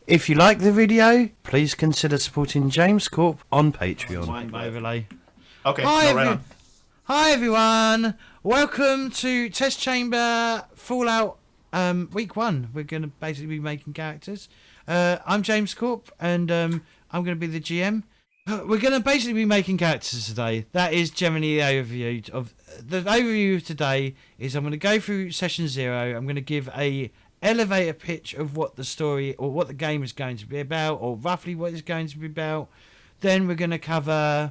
If you like the video, please consider supporting James Corp on Patreon. Overlay. Okay, Hi everyone. Welcome to Test Chamber Fallout week 1. We're going to basically be making characters. I'm James Corp and I'm going to be the GM. We're going to basically be making characters today. That is generally the overview of the overview of today. Is I'm going to go through session 0. I'm going to give a elevator pitch of what the story or what the game is going to be about, or roughly what it's going to be about. Then we're going to cover.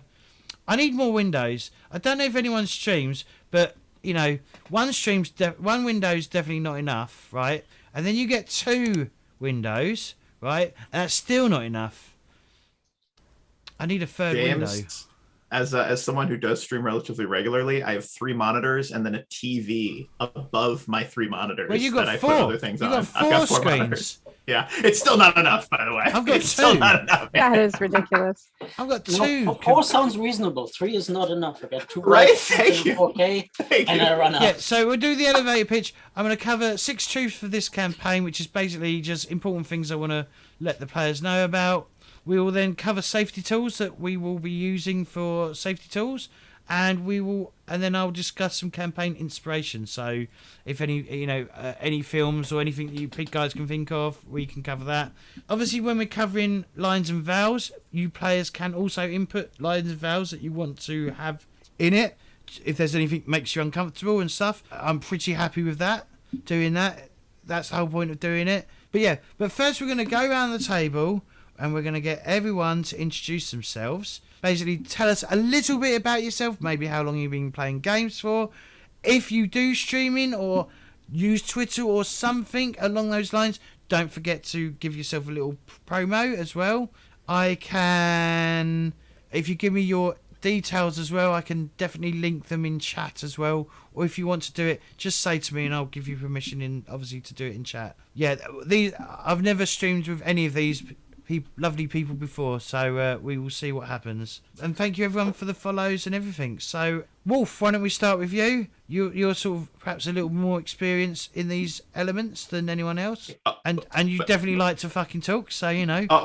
I need more windows. I don't know if anyone streams, but you know, one window's definitely not enough, right? And then you get 2 windows, right? And that's still not enough. I need a third window. As someone who does stream relatively regularly, I have 3 monitors and then a TV above my 3 monitors. Well, you got that 4. I put other things you on. got 4 I've got 4 screens. monitors. Yeah, it's still not enough, by the way. I've got it's 2. Still not enough. That is ridiculous. I've got 2. No, 4 sounds reasonable. 3 is not enough. I got 2 right. lights, Thank you. Okay, Thank and you. I run out. Yeah, so we'll do the elevator pitch. I'm going to cover 6 truths for this campaign, which is basically just important things I want to let the players know about. We will then cover safety tools that we will be using for safety tools, and then I'll discuss some campaign inspiration. So, if any films or anything that you guys can think of, we can cover that. Obviously, when we're covering lines and vowels, you players can also input lines and vowels that you want to have in it. If there's anything that makes you uncomfortable and stuff, I'm pretty happy with that. Doing that, that's the whole point of doing it. But first we're going to go around the table and we're going to get everyone to introduce themselves. Basically, tell us a little bit about yourself, maybe how long you've been playing games for. If you do streaming or use Twitter or something along those lines, don't forget to give yourself a little promo as well. If you give me your details as well, I can definitely link them in chat as well. Or if you want to do it, just say to me and I'll give you permission obviously to do it in chat. Yeah, I've never streamed with any of these lovely people before, so we will see what happens. And thank you everyone for the follows and everything. So Wolf, why don't we start with you? You're sort of perhaps a little more experienced in these elements than anyone else, and you definitely like to fucking talk, so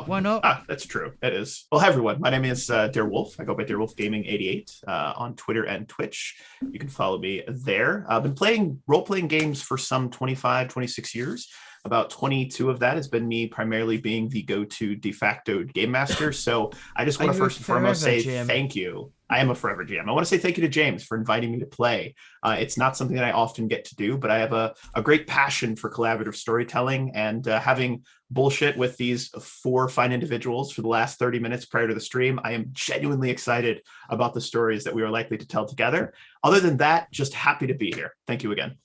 why not? That's true. It is. Well, hi everyone. My name is Dear Wolf. I go by Dear Wolf Gaming 88 on Twitter and Twitch. You can follow me there. I've been playing role-playing games for some 25, 26 years. About 22 of that has been me primarily being the go-to de facto game master. So I just want to first and foremost say thank you. I am a forever GM. I want to say thank you to James for inviting me to play. It's not something that I often get to do, but I have a great passion for collaborative storytelling, and having bullshit with these 4 fine individuals for the last 30 minutes prior to the stream. I am genuinely excited about the stories that we are likely to tell together. Other than that, just happy to be here. Thank you again.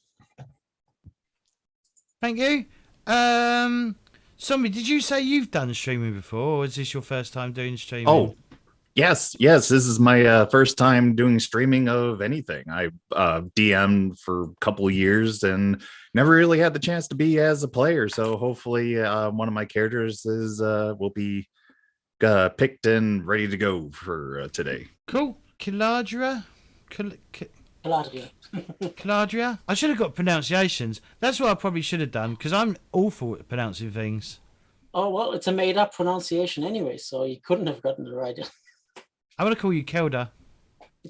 Thank you. Zombie, did you say you've done streaming before, or is this your first time doing streaming? Oh, yes. This is my first time doing streaming of anything. I DM'd for a couple of years and never really had the chance to be as a player. So hopefully one of my characters will be picked and ready to go for today. Cool. Caladria? Caladria? I should have got pronunciations. That's what I probably should have done, because I'm awful at pronouncing things. Oh, well, it's a made-up pronunciation anyway, so you couldn't have gotten it right. I'm going to call you Kelda.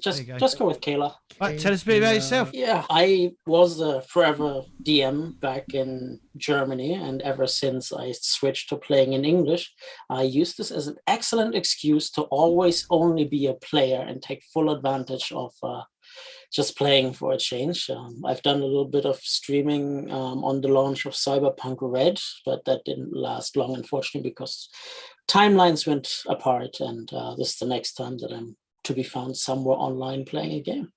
Just go with Kayla. Right, tell us a bit about yourself. Yeah, I was a forever DM back in Germany, and ever since I switched to playing in English, I use this as an excellent excuse to always only be a player and take full advantage of just playing for a change. I've done a little bit of streaming on the launch of Cyberpunk Red, but that didn't last long, unfortunately, because timelines went apart, and this is the next time that I'm to be found somewhere online playing a game.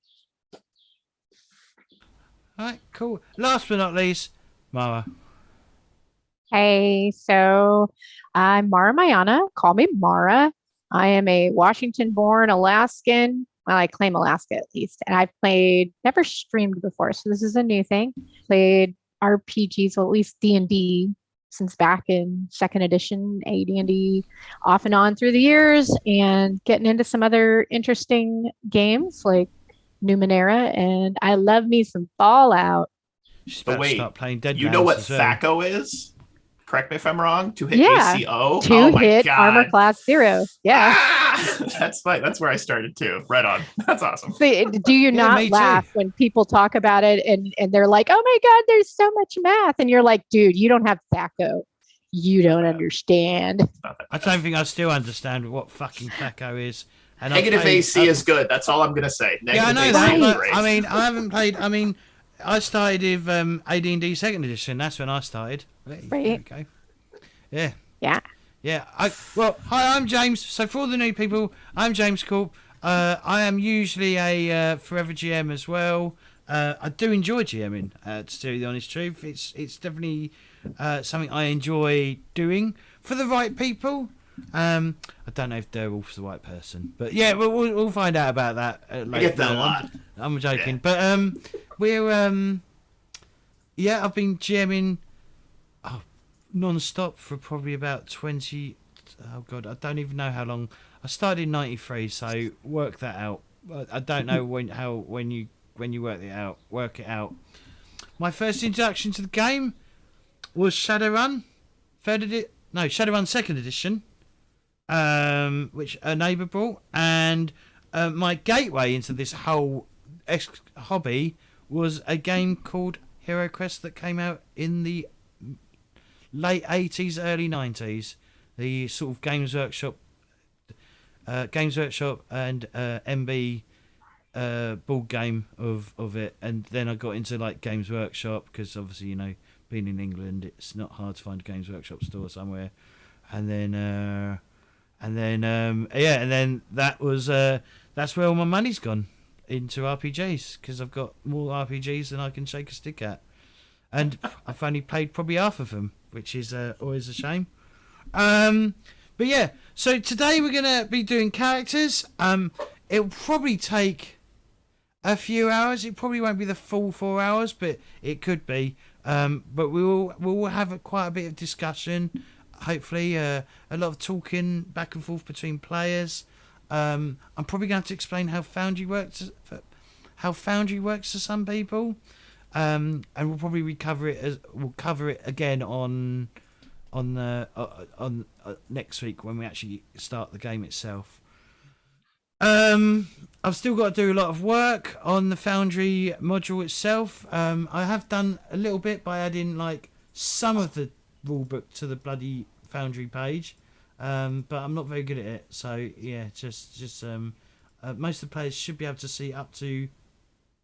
All right, cool. Last but not least, Mara. Hey, so I'm Mara Mayana. Call me Mara. I am a Washington-born Alaskan. Well, I claim Alaska at least. And I've never streamed before, so this is a new thing. Played RPGs, well, at least D&D, since back in 2nd edition, AD&D, off and on through the years, and getting into some other interesting games like Numenera, and I love me some Fallout. She's about to start playing Dead you know what as well. THACO is? Correct me if I'm wrong. 2-hit Yeah. ACO. 2-hit God. armor class 0. Yeah. That's fine. That's where I started too. Right on. That's awesome. See, do you not me too. laugh when people talk about it and they're like, oh my God, there's so much math. And you're like, dude, you don't have THACO. You don't understand. I don't think I still understand what fucking THACO is. And Negative AC is good. That's all I'm going to say. Yeah, I know AC that. is But, great. I mean, I haven't played. I mean, I started with AD&D Second Edition. That's when I started. Right. Okay. Yeah. Yeah. Yeah. Hi, I'm James. So for all the new people, I'm James Corp. I am usually a forever GM as well. I do enjoy GMing. To tell you the honest truth, it's definitely something I enjoy doing for the right people. I don't know if Derwolf's the right person, but yeah, we'll find out about that later. I get that a lot. I'm joking, but we're I've been GMing non-stop for probably about 20. Oh god, I don't even know how long. I started in '93, so work that out. I don't know when you work it out. My first introduction to the game was Shadowrun, Shadowrun Second Edition, which a neighbour brought, and my gateway into this whole hobby was a game called Hero Quest that came out in the late 80s, early 90s. The sort of Games Workshop and MB board game of it, and then I got into like Games Workshop because obviously, you know, being in England, it's not hard to find a Games Workshop store somewhere, and then that's where all my money's gone, into RPGs, because I've got more RPGs than I can shake a stick at, and I've only played probably half of them, which is always a shame. But yeah, so today we're gonna be doing characters. It'll probably take a few hours. It probably won't be the full 4 hours, but it could be. But we'll have quite a bit of discussion. Hopefully, a lot of talking back and forth between players. I'm probably going to have to explain how Foundry works to some people, and we'll probably cover it again on next week when we actually start the game itself. I've still got to do a lot of work on the Foundry module itself. I have done a little bit by adding like some of the rulebook to the bloody Foundry page, but I'm not very good at it. So yeah, just most of the players should be able to see up to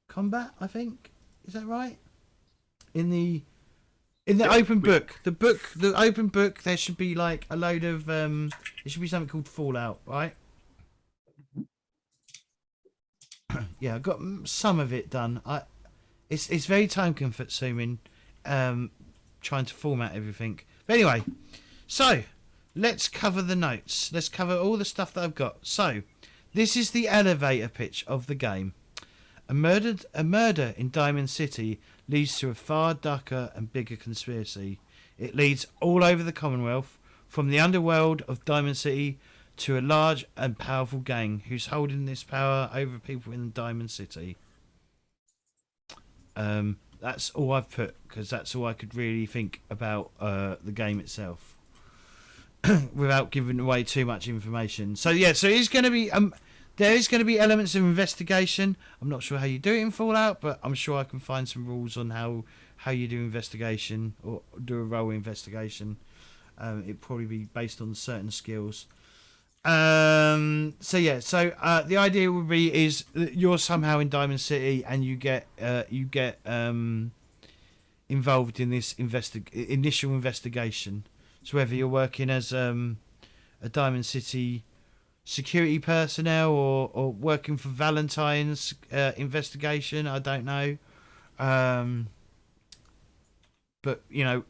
combat, I think. Is that right? In the open book, the open book, there should be like a load of it should be something called Fallout, right? Yeah, I got some of it done. It's very time consuming, trying to format everything. But anyway, so let's cover the notes. Let's cover all the stuff that I've got. So this is the elevator pitch of the game. A murder in Diamond City leads to a far darker and bigger conspiracy. It leads all over the Commonwealth, from the underworld of Diamond City to a large and powerful gang who's holding this power over people in Diamond City. That's all I've put, because that's all I could really think about the game itself without giving away too much information. So yeah, so it's going to be there is going to be elements of investigation. I'm not sure how you do it in Fallout, but I'm sure I can find some rules on how you do investigation or do a role investigation. It'd probably be based on certain skills. So yeah, so the idea would be is that you're somehow in Diamond City and you get involved in this initial investigation. So whether you're working as a Diamond City security personnel or working for Valentine's investigation, I don't know, but you know,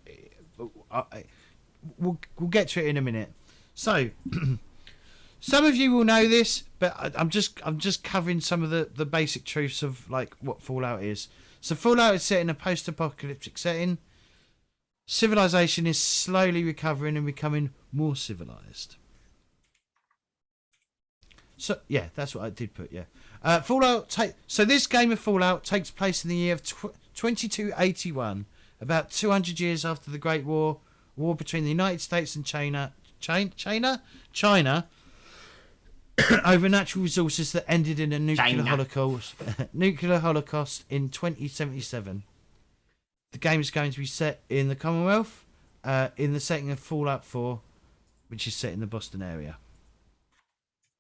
we'll get to it in a minute. So some of you will know this, but I'm just covering some of the basic truths of like what Fallout is. So Fallout is set in a post-apocalyptic setting. Civilization is slowly recovering and becoming more civilized. So yeah, that's what I did put. Yeah, So this game of Fallout takes place in the year of 2281, about 200 years after the Great War war between the United States and China over natural resources that ended in a nuclear holocaust in 2077. The game is going to be set in the Commonwealth, in the setting of Fallout 4, which is set in the Boston area.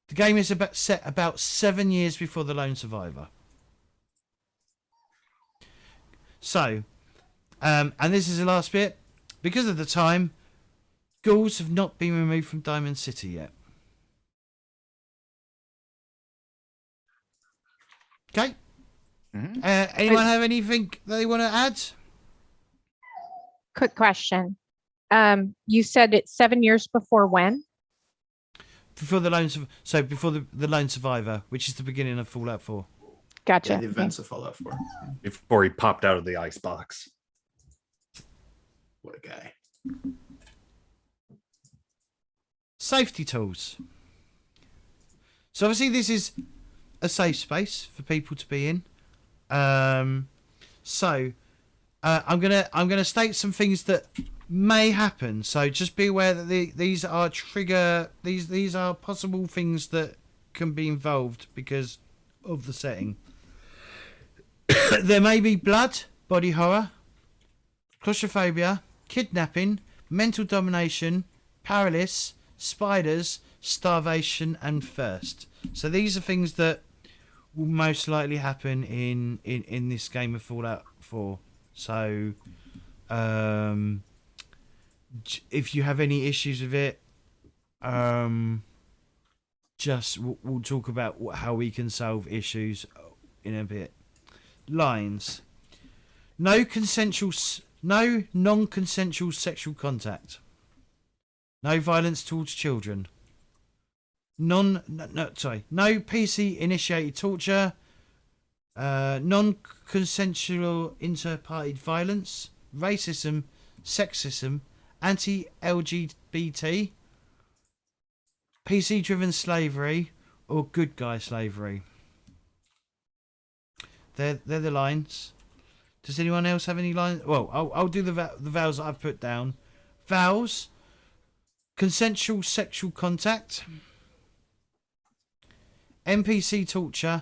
The game is set about 7 years before The Lone Survivor. So, and this is the last bit. Because of the time, ghouls have not been removed from Diamond City yet. Okay. Mhm. Anyone have anything they want to add? Quick question. You said it's 7 years before when? Before the Lone Survivor, which is the beginning of Fallout 4. Gotcha. Yeah, the events of Fallout 4. Before he popped out of the icebox. What a guy. Safety tools. So obviously this is a safe space for people to be in. I'm gonna state some things that may happen. So just be aware that these are these are possible things that can be involved because of the setting. There may be blood, body horror, claustrophobia, kidnapping, mental domination, paralysis, spiders, starvation, and thirst. So these are things that will most likely happen in this game of Fallout 4. So if you have any issues with it, just we'll talk about how we can solve issues in a bit. Lines. No non-consensual sexual contact. No violence towards children. No PC initiated torture. Non-consensual inter-party violence, racism, sexism, anti-LGBT, PC-driven slavery, or good guy slavery. They're the lines. Does anyone else have any lines? Well, I'll do the vows that I've put down. Vows: consensual sexual contact, NPC torture,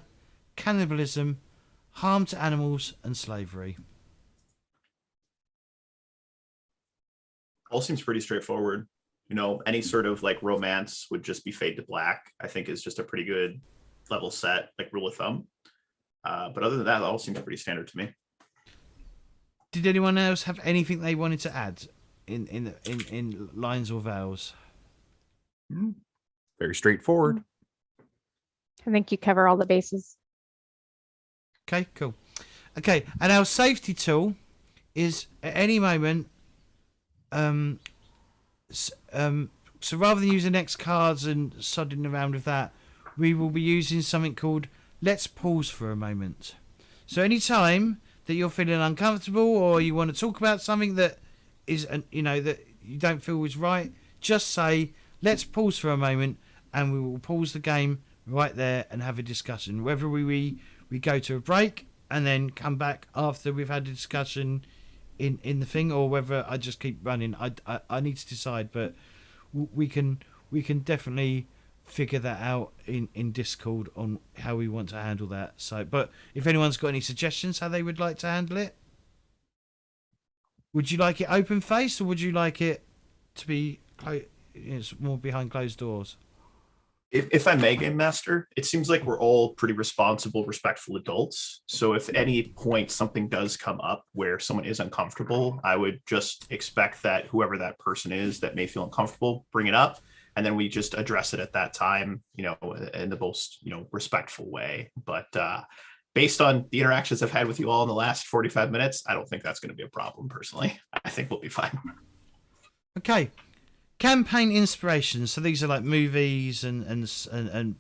cannibalism, harm to animals, and slavery. All seems pretty straightforward. You know, any sort of like romance would just be fade to black. I think is just a pretty good level set, like rule of thumb. But other than that, it all seems pretty standard to me. Did anyone else have anything they wanted to add in lines or vows? Very straightforward. I think you cover all the bases. Okay, cool. Okay, and our safety tool is at any moment. So rather than using X cards and sodding around with that, we will be using something called Let's Pause for a Moment. So any time that you're feeling uncomfortable or you want to talk about something that is, that you don't feel is right, just say let's pause for a moment, and we will pause the game right there and have a discussion. Whether we go to a break and then come back after we've had a discussion in the thing, or whether I just keep running. I need to decide, but we can definitely figure that out in Discord on how we want to handle that. So, but if anyone's got any suggestions how they would like to handle it, would you like it open faced, or would you like it to be more behind closed doors? If I may, Game Master, it seems like we're all pretty responsible, respectful adults. So if at any point something does come up where someone is uncomfortable, I would just expect that whoever that person is that may feel uncomfortable, bring it up, and then we just address it at that time, in the most, respectful way. But based on the interactions I've had with you all in the last 45 minutes, I don't think that's going to be a problem personally. I think we'll be fine. Okay. Campaign inspirations. So these are like movies and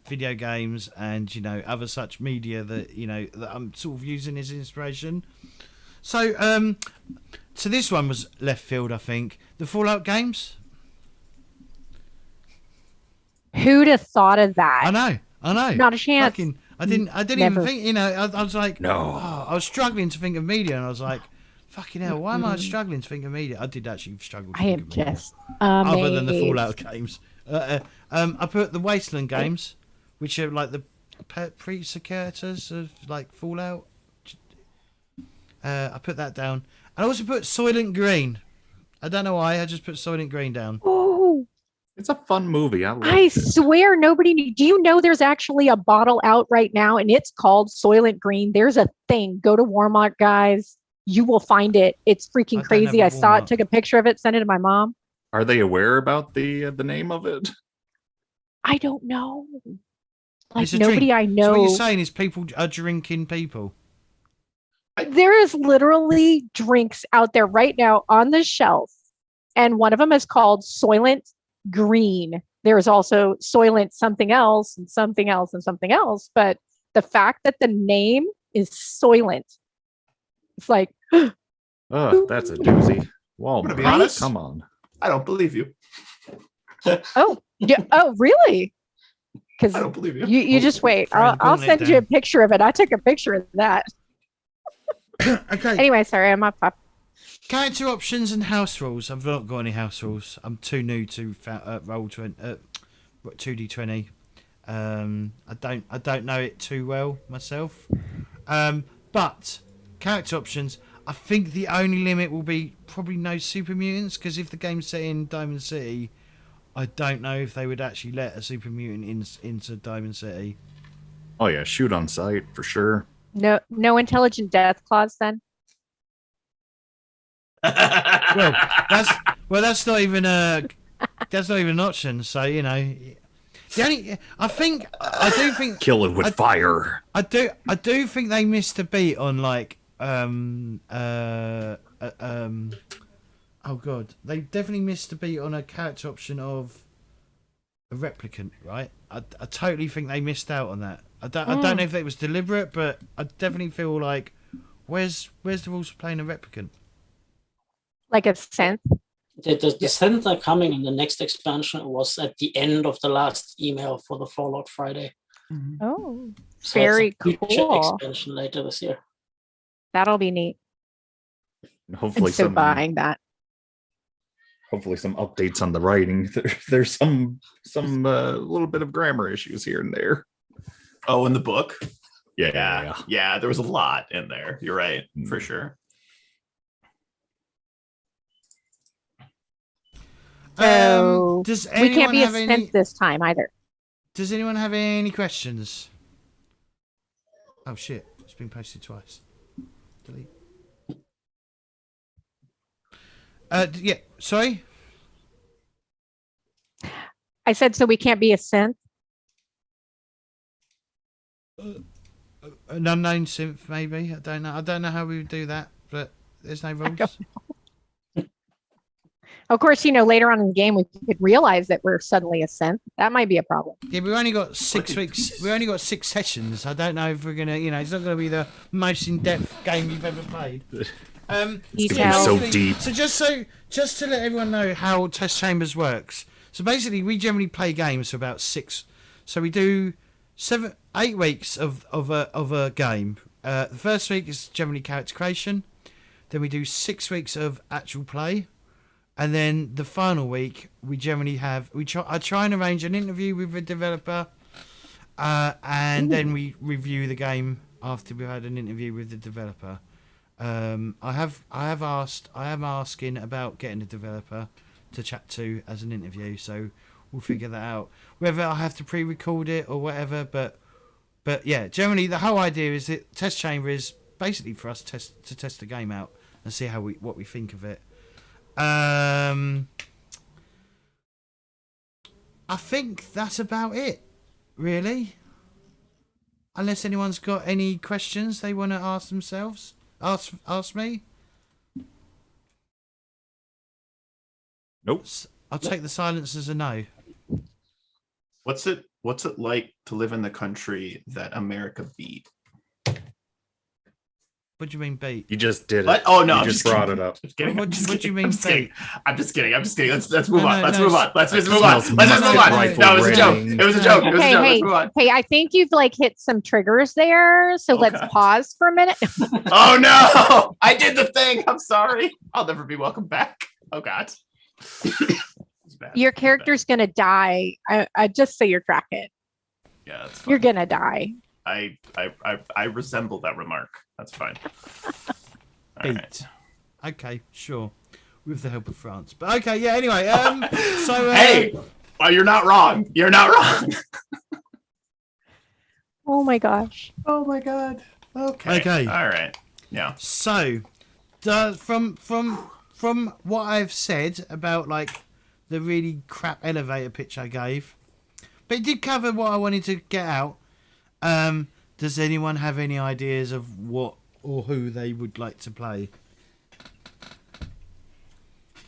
video games and other such media that that I'm sort of using as inspiration. So so this one was left field, I think. The Fallout games. Who'd have thought of that? I know. Not a chance. I didn't Never. even think. I was like, No. I was struggling to think of media, and I was like, Fucking hell, why am I struggling to think of media? I did actually struggle to I think am of media. just Other than the amazed. Fallout games. I put the Wasteland games, which are like the pre-secators of like Fallout. I put that down. And I also put Soylent Green. I don't know why, I just put Soylent Green down. Oh, It's a fun movie. I love I it. swear nobody knew. Do you know there's actually a bottle out right now and it's called Soylent Green? There's a thing. Go to Walmart, guys. You will find it. It's I freaking don't have crazy. a I saw Walmart. it, took a picture of it, sent it to my mom. Are they aware about the name of it? I don't know. Like It's a nobody drink. I So know. what you're saying is people are drinking people. There is literally drinks out there right now on the shelf, and one of them is called Soylent Green. There is also Soylent something else and something else and something else, but the fact that the name is Soylent, it's like, Oh, that's a doozy. Walmart. To be honest, Come on. I don't believe you. oh yeah, oh really? Because I don't believe you. you just wait. Throwing the I'll gauntlet send you a down. picture of it. I took a picture of that. Okay. Anyway, sorry, I'm off topic. Character options and house rules. I've not got any house rules. I'm too new to roll 2d20. I don't know it too well myself. But character options. I think the only limit will be probably no super mutants, because if the game's set in Diamond City, I don't know if they would actually let a super mutant into Diamond City. Oh yeah, shoot on sight for sure. No intelligent death clause then. That's not even an option. So you know, the only I do think Kill it with fire. I do think they missed a beat on like oh god, they definitely missed a beat on a character option of a replicant, right? I totally think they missed out on that. I don't know if it was deliberate, but I definitely feel like where's the rules for playing a replicant? Like a synth. The center coming in the next expansion was at the end of the last email for the Fallout Friday. Oh, So very it's a future cool. expansion later this year. That'll be neat. Hopefully I'm so some buying that. hopefully some updates on the writing. There's some little bit of grammar issues here and there. Oh, in the book? Yeah. There was a lot in there. You're right, for sure. So Does we can't anyone be a have synth any? this time either. Does anyone have any questions? Oh shit! It's been posted twice. Delete. Yeah. Sorry. I said so we can't be a synth. An unknown synth, maybe. I don't know. I don't know how we would do that, but there's no rules. Of course, later on in the game we could realize that we're suddenly a synth. That might be a problem. Yeah, we've only got 6 weeks. We only got 6 sessions. I don't know if we're gonna. It's not gonna be the most in-depth game you've ever played. It's gonna be Details. so deep. So just to let everyone know how Test Chambers works. So basically, we generally play games for about 6. So we do 8 weeks of a game. The first week is generally character creation. Then we do 6 weeks of actual play. And then the final week, we generally have I try and arrange an interview with the developer, and then we review the game after we've had an interview with the developer. I am asking about getting a developer to chat to as an interview, so we'll figure that out. Whether I have to pre-record it or whatever, but yeah, generally the whole idea is that Test Chamber is basically for us to test the game out and see what we think of it. I think that's about it, really. Unless anyone's got any questions they want to ask themselves, ask me. Nope. I'll take the silence as a no. What's it like to live in the country that America beat? What do you mean beat? You just did it. What? Oh no, You I'm just just brought kidding. it up. Just kidding. What I'm just do you kidding. mean I'm just kidding. beat? I'm just kidding. I'm just kidding. Let's move No, on. no, Let's no, move on. Let's just move on. smells Let's just move on. musket No, it was a joke. rifle It was a joke. It was a Hey, joke. hey, Let's move on. hey, I think you've like hit some triggers there. So let's Okay. pause for a minute. Oh no! I did the thing. I'm sorry. I'll never be welcome back. Oh god. It's bad. Your It's bad. character's gonna die. I just say you're tracking. Yeah, that's fine. You're gonna die. I resemble that remark. That's fine. All Beat. right. Okay, sure. With the help of France. But okay, yeah, anyway. So Hey, well, you're not wrong. You're not wrong. Oh my gosh. Oh my god. Okay. Okay. All right. Yeah. So, from what I've said about like the really crap elevator pitch I gave, but it did cover what I wanted to get out. Does anyone have any ideas of what or who they would like to play?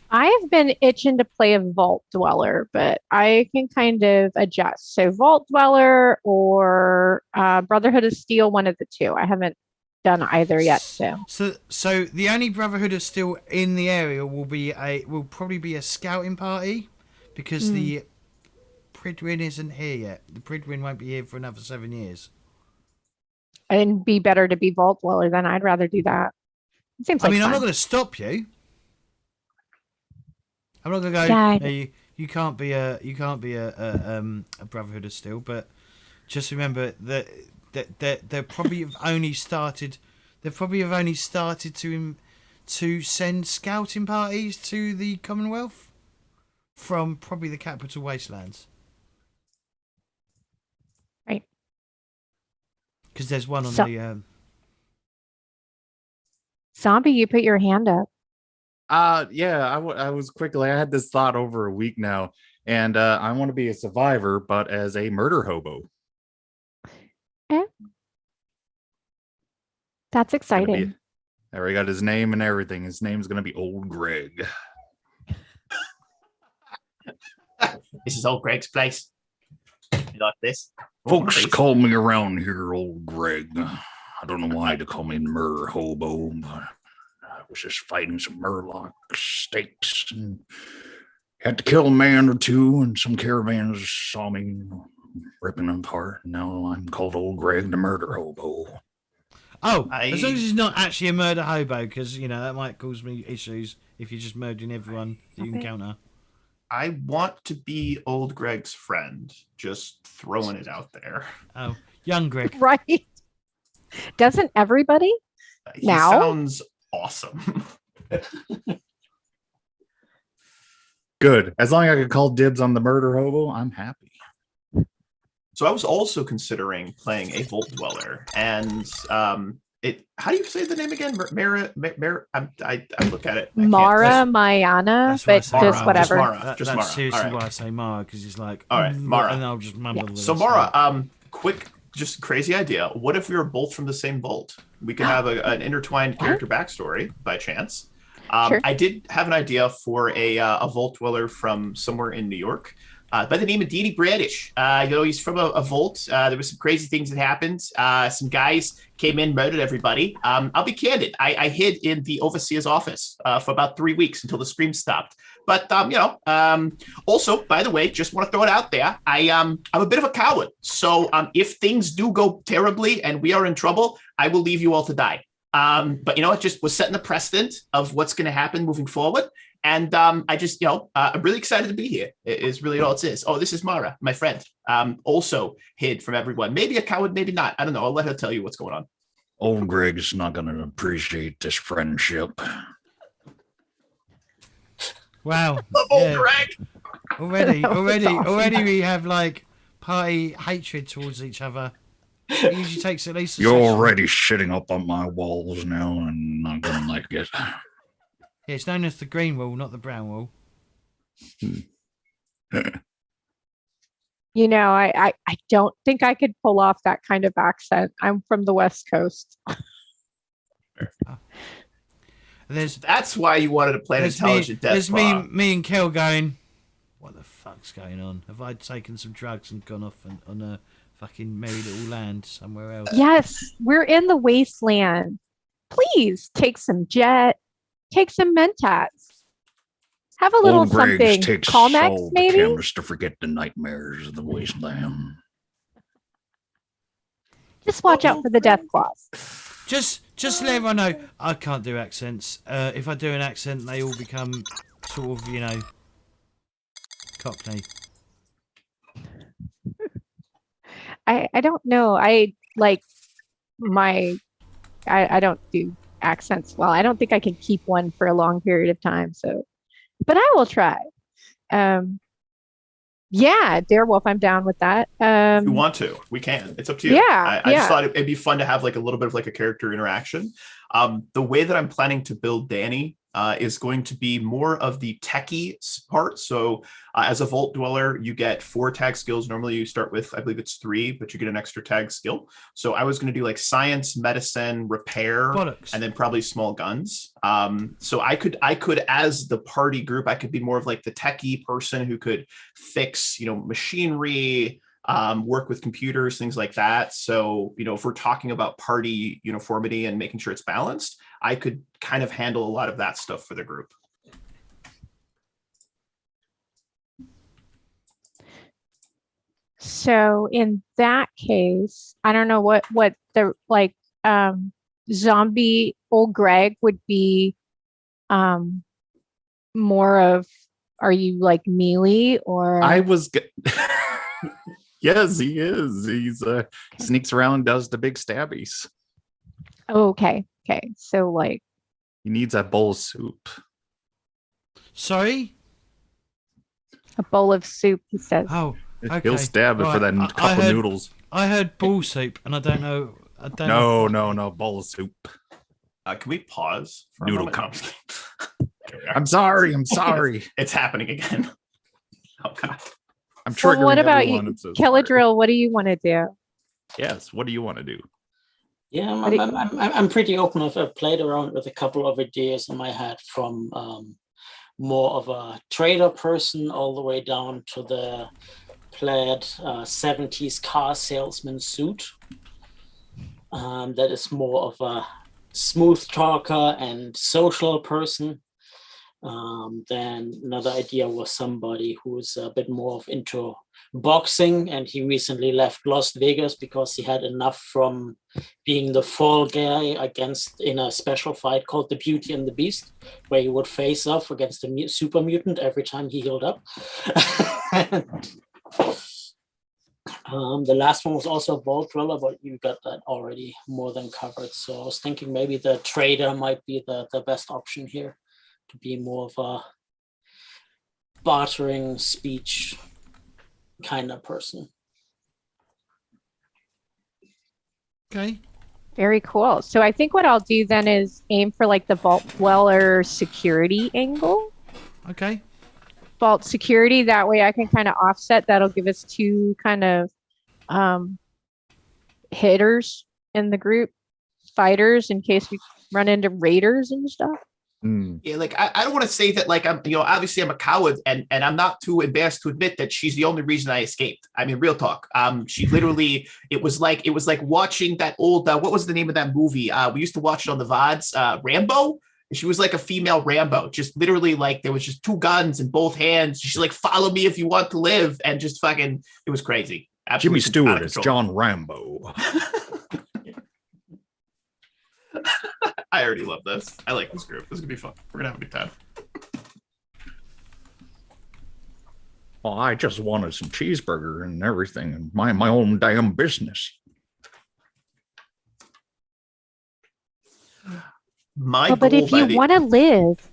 I've been itching to play a Vault Dweller, but I can kind of adjust. So Vault Dweller or Brotherhood of Steel, one of the two. I haven't done either yet. So the only Brotherhood of Steel in the area will probably be a scouting party, because the Pridwin isn't here yet. The Pridwin won't be here for another 7 years. And be better to be Vault Dweller, then I'd rather do that. It seems like I'm fun. not going to stop you. I'm not going to go. Yeah. "Hey, you can't be a Brotherhood of Steel," but just remember that they probably have only started. They probably have only started to send scouting parties to the Commonwealth from probably the capital Wastelands. Right. Because there's one on So- the. Zombie, you put your hand up. Yeah, I was quickly. I had this thought over a week now, and I want to be a survivor, but as a murder hobo. That's Gonna be- exciting. I already got his name and everything. His name's gonna be Old Greg. This is old Greg's place. You like this? Folks call me around here Old Greg. I don't know why they call me murder hobo, but I was just fighting some murloc stakes and had to kill a man or two, and some caravans saw me ripping them apart. Now I'm called Old Greg the murder hobo. Oh, as long as he's not actually a murder hobo, because that might cause me issues if you're just murdering everyone that you encounter. I want to be old Greg's friend. Just throwing it out there. Oh, young Greg. Right. Doesn't everybody? He Now? sounds awesome. Good. As long as I could call dibs on the murder hobo, I'm happy. So I was also considering playing a Vault Dweller, and how do you say the name again? Mara. I look at it. I can't- Mara, that's- Mayana, that's why I but say just Mara. whatever. Mara. That's Just Mara. seriously All right. why I say Mara, because he's like, All right, Mara. and I'll just mumble. the So rest Mara, of it. quick, just crazy idea. What if we were both from the same vault? We could have an intertwined character backstory by chance. Sure. I did have an idea for a Vault Dweller from somewhere in New York. By the name of Didi Bradish. He's from a vault. There was some crazy things that happened. Some guys came in, murdered everybody. I'll be candid. I hid in the overseer's office for about 3 weeks until the screams stopped. But also, by the way, just want to throw it out there. I'm a bit of a coward. So if things do go terribly and we are in trouble, I will leave you all to die. But it just was setting the precedent of what's going to happen moving forward. And I just, I'm really excited to be here. It is really all it is. Oh, this is Mara, my friend. Also hid from everyone. Maybe a coward, maybe not. I don't know. I'll let her tell you what's going on. Old Greg's not going to appreciate this friendship. Wow. Oh, yeah. Greg! Already we have like party hatred towards each other. It usually takes at least. You're session. already shitting up on my walls now, and I'm going to like it. Yeah, it's known as the green wall, not the brown wall. I don't think I could pull off that kind of accent. I'm from the West Coast. That's why you wanted to play an intelligent death. There's me and Kel going, what the fuck's going on? Have I taken some drugs and gone off on a fucking merry little land somewhere else? Yes, we're in the Wasteland. please take some jet, take some mentats, have a little Old Greg's something. takes Calmex, all the maybe. chemist to forget the nightmares of the wasteland. Just watch out for the death claws. Just to let everyone know, I can't do accents. If I do an accent, they all become sort of, Cockney. I don't know. I don't do accents well. I don't think I can keep one for a long period of time. So, but I will try. Yeah, Darewolf, I'm down with that. If you want to, we can. It's up to you. Yeah, I just thought it'd be fun to have like a little bit of like a character interaction. The way that I'm planning to build Danny is going to be more of the techie part. So as a Vault Dweller, you get 4 tag skills. Normally you start with, I believe it's 3, but you get an extra tag skill. So I was going to do like science, medicine, repair, Bollocks. and then probably small guns. So I could, as the party group, I could be more of like the techie person who could fix, machinery, work with computers, things like that. So, if we're talking about party uniformity and making sure it's balanced, I could kind of handle a lot of that stuff for the group. So in that case, I don't know what the zombie old Greg would be more of. Are you like melee or? I was. Yes, he is. He's sneaks around, does the big stabbies. Oh, okay. So like. He needs a bowl of soup. Sorry? A bowl of soup, he says. Oh, okay. He'll stab it for that cup of noodles. I heard ball soup, and I don't know. No, bowl of soup. Can we pause for Noodle a moment? I'm sorry. It's happening again. Oh God. I'm triggering. Well, what about you, everyone. Kelladrill? What do you want to do? Yes. What do you want to do? Yeah, I'm pretty open. I've played around with a couple of ideas in my head, from more of a trader person all the way down to the plaid 70s car salesman suit. That is more of a smooth talker and social person. Then another idea was somebody who's a bit more into boxing, and he recently left Las Vegas because he had enough from being the fall guy in a special fight called the Beauty and the Beast, where he would face off against a super mutant every time he healed up. The last one was also a Vault Dweller, but you got that already more than covered. So I was thinking maybe the trader might be the best option here, to be more of a bartering speech kind of person. Okay. Very cool. So I think what I'll do then is aim for like the Vault Dweller security angle. Okay. Vault security. That way I can kind of offset. That'll give us 2 kind of hitters in the group, fighters, in case we run into raiders and stuff. Yeah, like I don't want to say that, like, I'm, obviously I'm a coward, and I'm not too embarrassed to admit that she's the only reason I escaped. I mean, real talk. She literally, it was like watching that old what was the name of that movie? We used to watch it on the VODs, Rambo. And she was like a female Rambo, just literally like there was just 2 guns in both hands. She's like, follow me if you want to live, and just fucking, it was crazy. Absolutely Jimmy Stewart is John Rambo. I already love this. I like this group. This is gonna be fun. We're gonna have a good time. Well, I just wanted some cheeseburger and everything, and my own damn business. But if you want to live,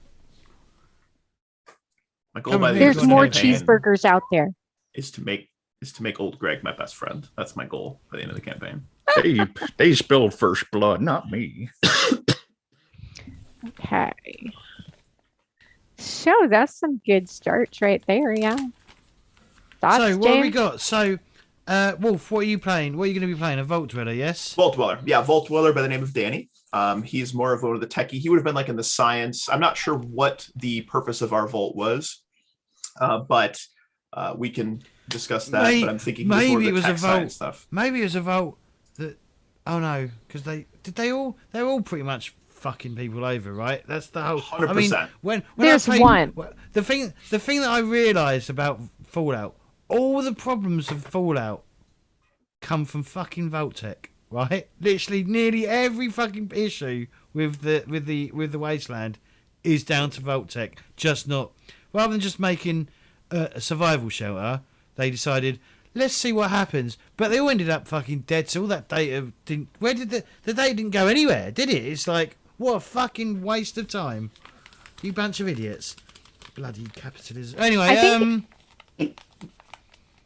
my goal by the there's more cheeseburgers out there. Is to make old Greg my best friend. That's my goal by the end of the campaign. They spilled first blood, not me. Okay. So that's some good starts right there, yeah. Thoughts, So what have we James? got? So, Wolf, what are you playing? What are you going to be playing? A Vault Dweller, yes? Vault Dweller. Yeah, Vault Dweller by the name of Danny. He's more of one of the techie. He would have been like in the science. I'm not sure what the purpose of our vault was, but we can discuss that. But I'm thinking maybe it was a vault stuff. Maybe it was a vault that. Oh no, because they're all pretty much fucking people over, right? That's the whole. I mean, 100%. when There's I played, one. the thing that I realised about Fallout, all the problems of Fallout come from fucking Vault-Tec, right? Literally, nearly every fucking issue with the Wasteland is down to Vault-Tec. Just not rather than just making a survival shelter, they decided, let's see what happens. But they all ended up fucking dead. So all that data didn't. Where did the data didn't go anywhere? Did it? It's like, what a fucking waste of time. You bunch of idiots. Bloody capitalism. Anyway,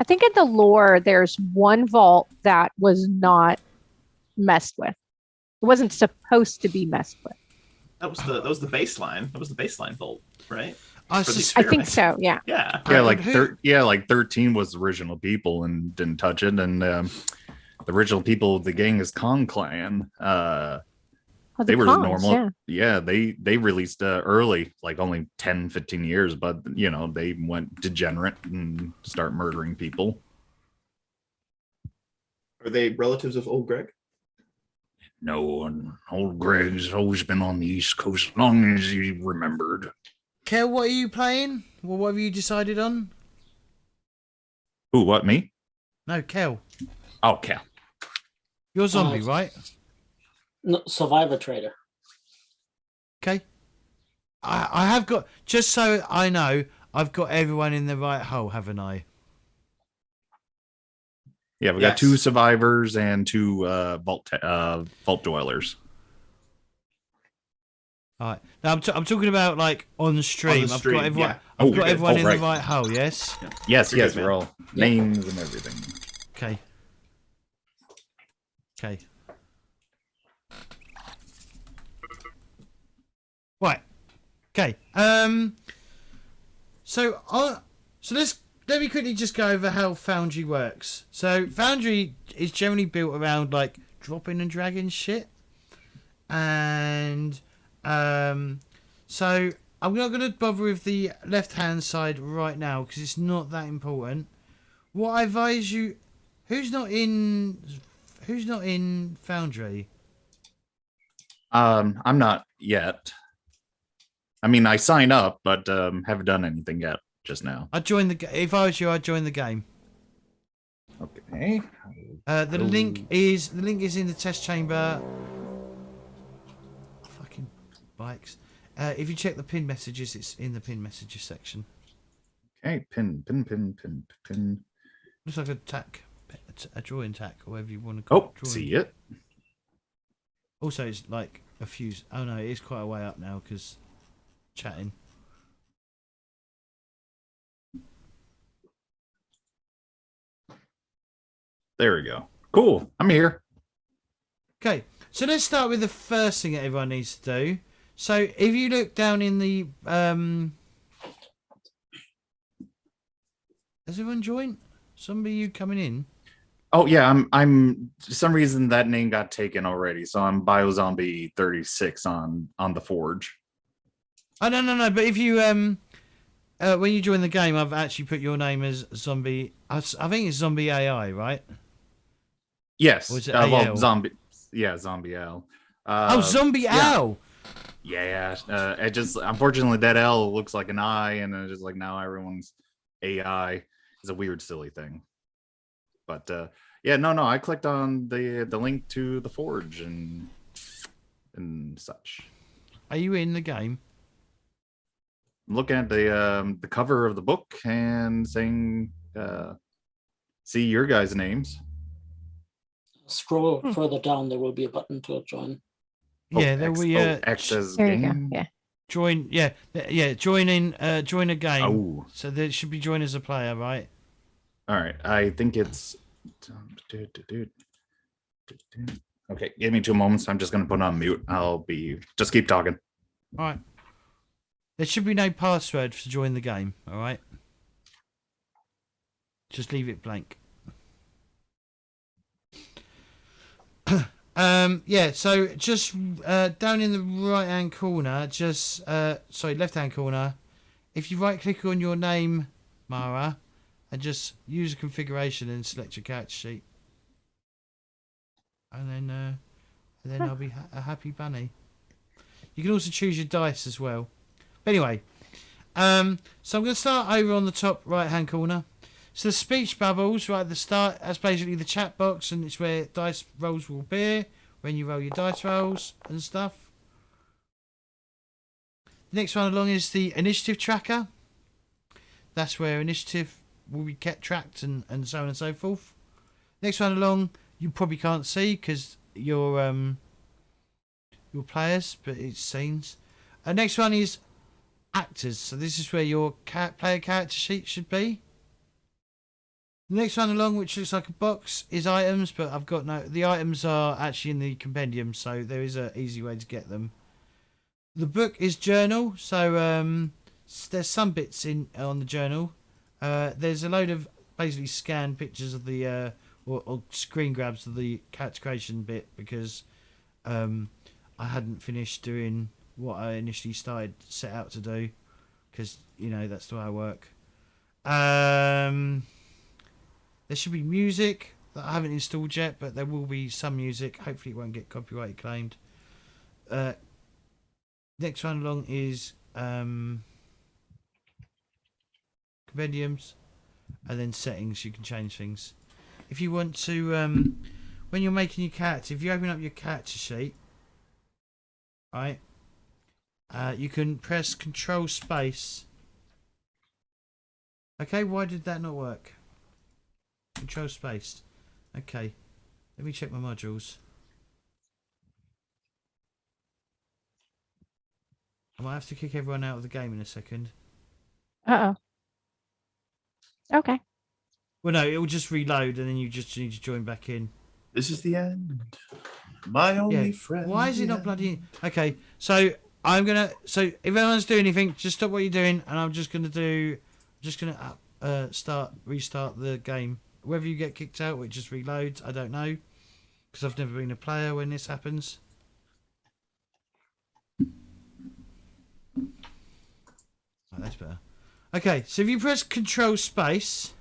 I think in the lore, there's one vault that was not messed with. It wasn't supposed to be messed with. That was the baseline. That was the baseline vault, right? I For the suspect. I think so. Yeah. Yeah. Yeah, like Who- 13 was the original people and didn't touch it, and the original people of the gang is Kong Clan. Oh, the They were Kongs, normal. Yeah. They released early, like only 10, 15 years, but they went degenerate and start murdering people. Are they relatives of old Greg? No, and old Greg's always been on the East Coast as long as he remembered. Kel, what are you playing? Well, what have you decided on? Who, what, me? No, Kel. Oh, Cal. You're zombie, right? No, Survivor Trader. Okay. I have got, just so I know, I've got everyone in the right hole, haven't I? Yeah, we Yes. got 2 survivors and 2 vault dwellers. All right. Now I'm talking about like on stream. On the stream, I've got everyone. yeah. I've Oh, got you're good. everyone Oh, in right. the right hole. Yes. Yes, You're yes, good, we're man. all names and everything. Okay. Okay. Right. Okay. So let me quickly just go over how Foundry works. So Foundry is generally built around like dropping and dragging shit, and so I'm not going to bother with the left hand side right now because it's not that important. What I advise you, who's not in Foundry? I'm not yet. I mean, I sign up, but haven't done anything yet just now. I'd join if I was you, I'd join the game. Okay. The link is in the test chamber. Fucking bikes. If you check the pin messages, it's in the pin messages section. Okay, pin. Looks like a drawing tack, or whatever you want to call Oh, it. see it. Also, it's like a fuse. Oh no, it is quite a way up now because chatting. There we go. Cool. I'm here. Okay, so let's start with the first thing that everyone needs to do. So if you look down in the has everyone joined? Somebody you coming in? Oh yeah, I'm for some reason that name got taken already. So I'm Biozombie 36 on the Forge. Oh no. But if you when you join the game, I've actually put your name as zombie. I think it's zombie AI, right? Yes. Or is it Well, AL? zombie. Yeah, zombie L. Zombie yeah. Owl. Yeah. It just unfortunately that L looks like an I, and it's just like now everyone's AI is a weird, silly thing. But yeah, no. I clicked on the link to the Forge and such. Are you in the game? I'm looking at the cover of the book and saying, see your guys' names. Scroll further down, there will be a button to join. Yeah, there we X as There you go. game. Yeah. join. Yeah, join in. Join a game. Oh, So there should be join as a player, right? all right. I think it's. Okay, give me 2 moments. I'm just gonna put on mute. Just keep talking. All right. There should be no password to join the game. All right. Just leave it blank. Yeah, so just down in the right hand corner, left hand corner, if you right click on your name, Mara, and just use a configuration and select your character sheet, and then I'll be a happy bunny. You can also choose your dice as well. But anyway, so I'm going to start over on the top right-hand corner. So the speech bubbles right at the start, that's basically the chat box, and it's where dice rolls will appear when you roll your dice rolls and stuff. The next one along is the initiative tracker. That's where initiative will be kept tracked and so on and so forth. Next one along, you probably can't see because you're players, but it's scenes. Next one is actors. So this is where your player character sheet should be. The next one along, which looks like a box, is items, but I've got no. The items are actually in the compendium, so there is an easy way to get them. The book is journal, so there's some bits on the journal. There's a load of basically scanned pictures of the or screen grabs of the character creation bit because I hadn't finished doing what I initially set out to do because that's the way I work. There should be music that I haven't installed yet, but there will be some music. Hopefully it won't get copyright claimed. Next one along is compendiums, and then settings. You can change things. If you want to, when you're making your character, if you open up your character sheet, right, you can press Control Space. Okay, why did that not work? Control Space. Okay, let me check my modules. I might have to kick everyone out of the game in a second. Uh-oh. Okay. Well, no, it will just reload and then you just need to join back in. This is the end. My only friend. Why is it not bloody... Okay, so I'm going to... So if anyone's doing anything, just stop what you're doing and I'm just going to restart the game. Whether you get kicked out or it just reloads, I don't know. Because I've never been a player when this happens. Oh, that's better. Okay, so if you press Control Space,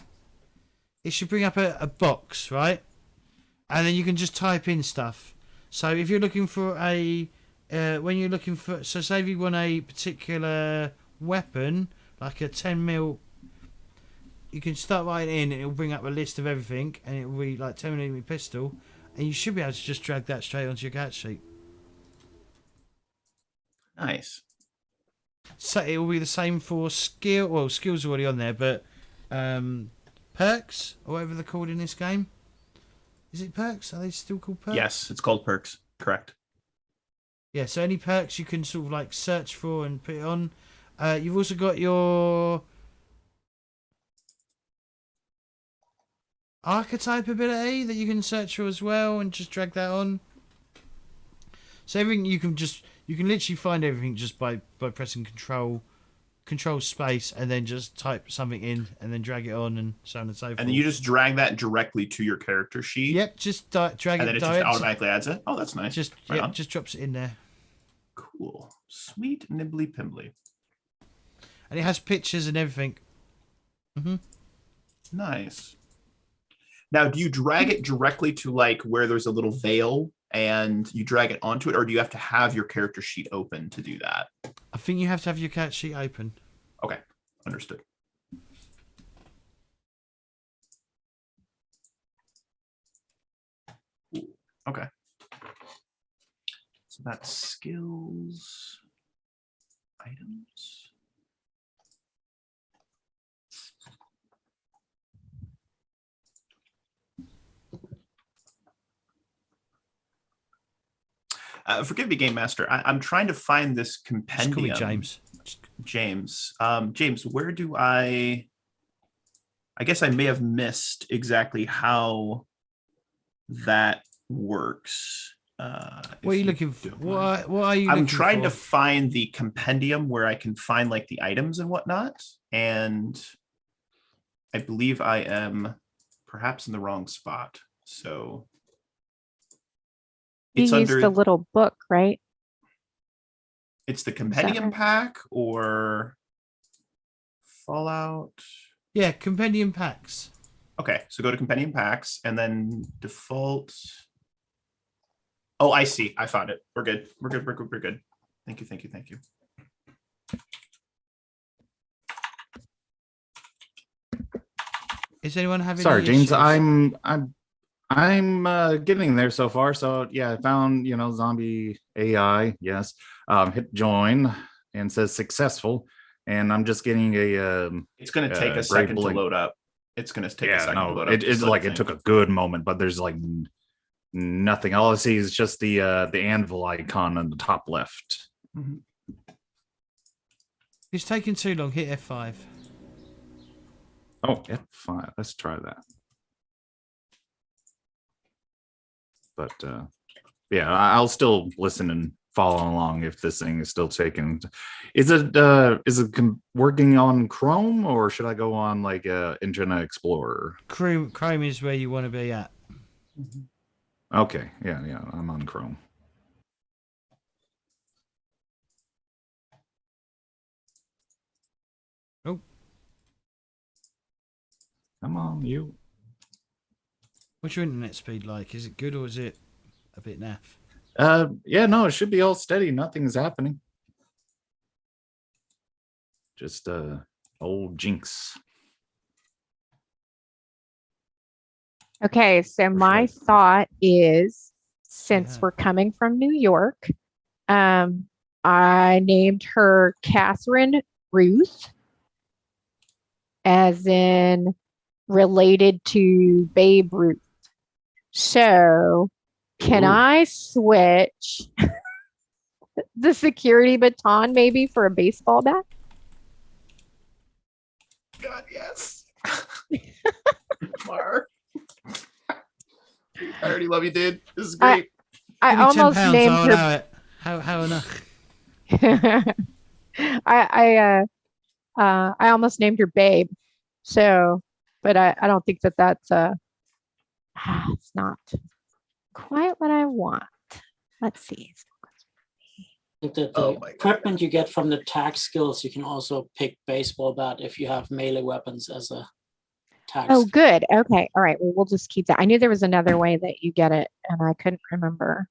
it should bring up a box, right? And then you can just type in stuff. So if you're looking for say if you want a particular weapon, like a 10mm, you can start writing in and it'll bring up a list of everything and it will be like 10mm pistol and you should be able to just drag that straight onto your character sheet. Nice. So it will be the same for skill. Well, skills are already on there, but perks or whatever they're called in this game. Is it perks? Are they still called perks? Yes, it's called perks. Correct. Yeah, so any perks you can sort of like search for and put it on. You've also got your archetype ability that you can search for as well and just drag that on. So everything you can literally find everything just by pressing control space and then just type something in and then drag it on and so on and so forth. And then you just drag that directly to your character sheet. Yep, just drag it. And then it just automatically adds it. Oh, that's nice. Just drops it in there. Cool. Sweet nibbly pimbly. And it has pictures and everything. Nice. Now, do you drag it directly to like where there's a little veil and you drag it onto it, or do you have to have your character sheet open to do that? I think you have to have your character sheet open. Okay, understood. Ooh, okay. So that's skills, items. Forgive me, Game Master. I'm trying to find this compendium. Just call me James. James, where do I guess I may have missed exactly how that works. What are you looking for? What are you? I'm trying to find the compendium where I can find like the items and whatnot, and I believe I am perhaps in the wrong spot. So it's used under the little book, right? It's the compendium pack or Fallout. Yeah, compendium packs. Okay, so go to compendium packs and then default. Oh, I see. I found it. We're good. We're good. Thank you. Thank you. Thank you. Is anyone having? Sorry, any James. issues? I'm getting there so far. So yeah, I found zombie AI. Yes, hit join and says successful, and I'm just getting a. It's going to take a gray second to blink. load up. It's going to take a Yeah, second to no, load up. it's like it took a good moment, but there's like nothing. All I see is just the anvil icon on the top left. Mhm. It's taking too long. Hit F5. Oh, F5. Let's try that. But yeah, I'll still listen and follow along if this thing is still taking. Is it working on Chrome, or should I go on like Internet Explorer? Chrome is where you want to be at. Okay, yeah, I'm on Chrome. Oh, Come on, you. what's your internet speed like? Is it good or is it a bit naff? Yeah, no, it should be all steady. Nothing's happening. Just old jinx. Okay, so my thought is, since Yeah. we're coming from New York, I named her Catherine Ruth, as in related to Babe Ruth. So, can Ooh. I switch the security baton maybe for a baseball bat? God, yes. Mar. I already love you, dude. This is great. I Give me almost £10, named I'll her. allow it. How enough? I almost named her Babe. So, but I don't think that's it's not quite what I want. Let's see. I think that Oh the my God. equipment you get from the tag skills, you can also pick baseball bat if you have melee weapons as a tag. Oh, skill. good. Okay. All right. Well, we'll just keep that. I knew there was another way that you get it, and I couldn't remember.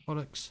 Bollocks.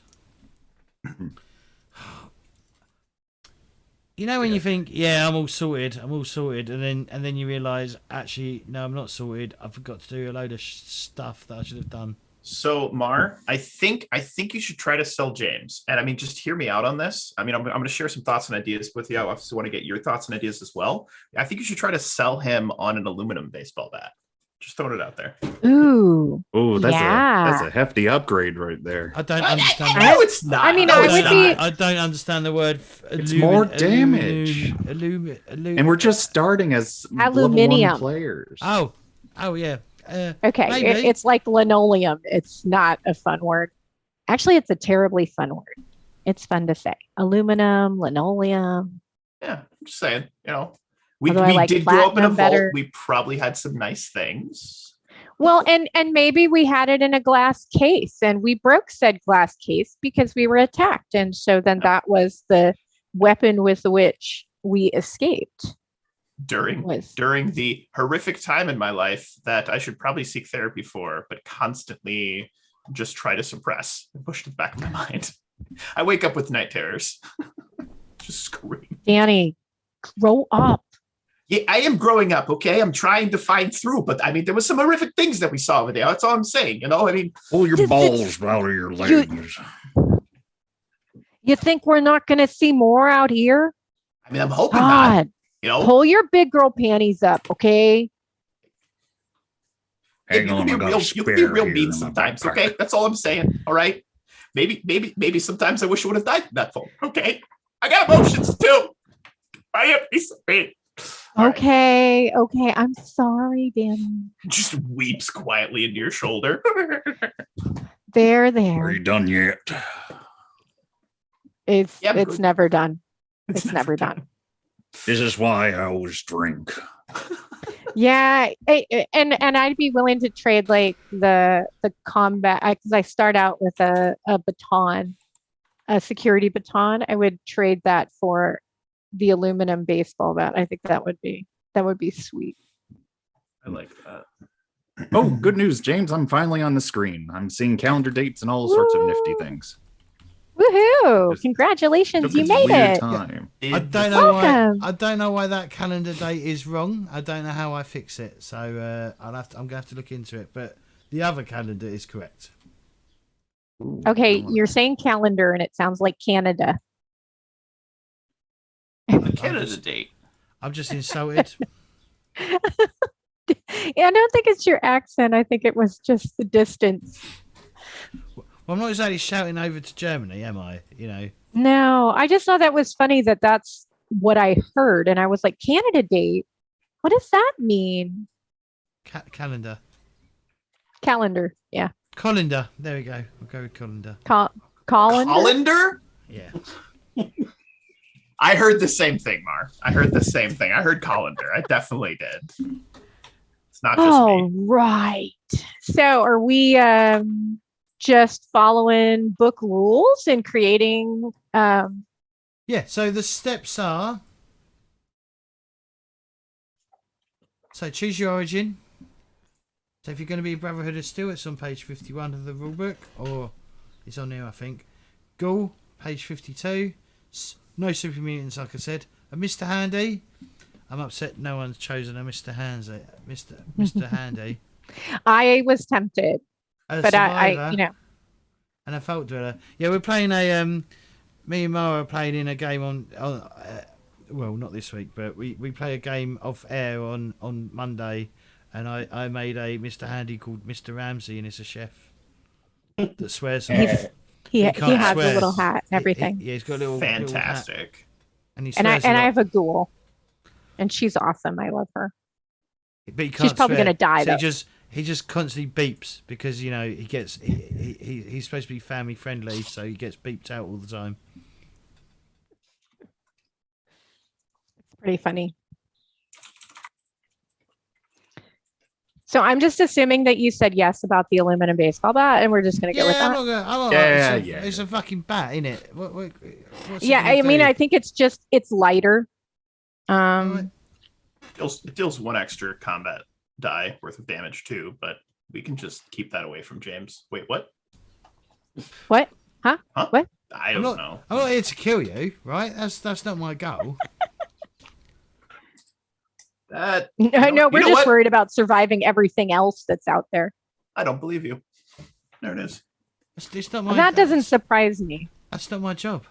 You know when you think, yeah, I'm all sorted, and then you realise, actually, no, I'm not sorted. I forgot to do a load of stuff that I should have done. So, Mar, I think you should try to sell James. And I mean, just hear me out on this. I mean, I'm going to share some thoughts and ideas with you. I also want to get your thoughts and ideas as well. I think you should try to sell him on an aluminum baseball bat. Just throwing it out there. Ooh. Oh, that's Yeah. a hefty upgrade right there. I don't understand. No, it's not. I mean, No, I it's would not. be- I don't understand the word. It's more damage. And we're just starting as level 1 Aluminium. players. Oh yeah. Okay. Maybe. It's like linoleum. It's not a fun word. Actually, it's a terribly fun word. It's fun to say. Aluminum, linoleum. Yeah, I'm just saying, we Although I like did grow up in a platinum vault. better. We probably had some nice things. Well, and maybe we had it in a glass case, and we broke said glass case because we were attacked, and so then that was the weapon with which we escaped. During the horrific time in my life that I should probably seek therapy for, but constantly just try to suppress and push to the back of my mind. I wake up with night terrors. Just scream. Danny, grow up. Yeah, I am growing up, okay? I'm trying to find through, but I mean, there was some horrific things that we saw over there. That's all I'm saying, I mean... Pull your balls out of your legs. You think we're not going to see more out here? I mean, I'm hoping not, Pull your big girl panties up, okay? Hang you on, can be real mean sometimes, okay? That's all I'm saying, all right? Maybe sometimes I wish I would have died in that phone, okay? I got emotions, too. I am piece of pain. Okay. I'm sorry, Danny. Just weeps quietly into your shoulder. There. Are you done yet? It's good. never done. It's never done. This is why I always drink. Yeah, and I'd be willing to trade like the combat, because I start out with a baton, a security baton. I would trade that for the aluminum baseball bat. I think that would be sweet. I like that. Oh, good news, James. I'm finally on the screen. I'm seeing calendar dates and all sorts of nifty things. Woohoo! Just Congratulations, Took you its made weird it. time. I don't know why. Welcome. I don't know why that calendar date is wrong. I don't know how I fix it. So I'm gonna have to look into it. But the other calendar is correct. Okay, you're saying calendar, and it sounds like Canada. Canada date. I'm just insulted. Yeah, I don't think it's your accent. I think it was just the distance. Well, I'm not exactly shouting over to Germany, am I? You know. No, I just thought that was funny that that's what I heard, and I was like, Canada date. What does that mean? Calendar. Calendar. Yeah. Colander. There we go. We'll go with colander. Colander. Colander? Yeah. I heard the same thing, Mar. I heard the same thing. I heard colander. I definitely did. It's not just Oh, me. right. So are we just following book rules and creating Yeah. So the steps are. So choose your origin. So if you're going to be Brotherhood of Steel, it's on page 51 of the rulebook, or it's on here, I think. Ghoul, page 52. No Super Mutants, like I said. A Mr. Handy. I'm upset no one's chosen a Mr. Mr. Handy. I was tempted, A but I survivor you know, and a fault dweller. Yeah, we're playing a me and Mara are playing in a game on well, not this week, but we play a game off air on Monday, and I made a Mr. Handy called Mr. Ramsey, and it's a chef that swears a lot. he can't has swear. a little hat and everything. Yeah, he's got a little hat, Fantastic. and he and swears a lot. I have a ghoul, and she's awesome. I love her. But he can't She's probably swear. gonna die, So though. he just constantly beeps because, you know, he's supposed to be family friendly, so he gets beeped out all the time. It's pretty funny. So I'm just assuming that you said yes about the aluminum baseball bat, and we're just gonna go with I'm that. not gonna. I'm not, Yeah, it's a, yeah. It's a fucking bat, isn't it? What's it Yeah, gonna I mean, do? I think it's lighter. Alright. It deals one extra combat die worth of damage too, but we can just keep that away from James. Wait, what? What? Huh? Huh? What? I don't know. I'm not here to kill you, right? That's not my goal. That No, we're you know just what? worried about surviving everything else that's out there. I don't believe you. There it is. It's not my. That doesn't surprise me. That's not my job.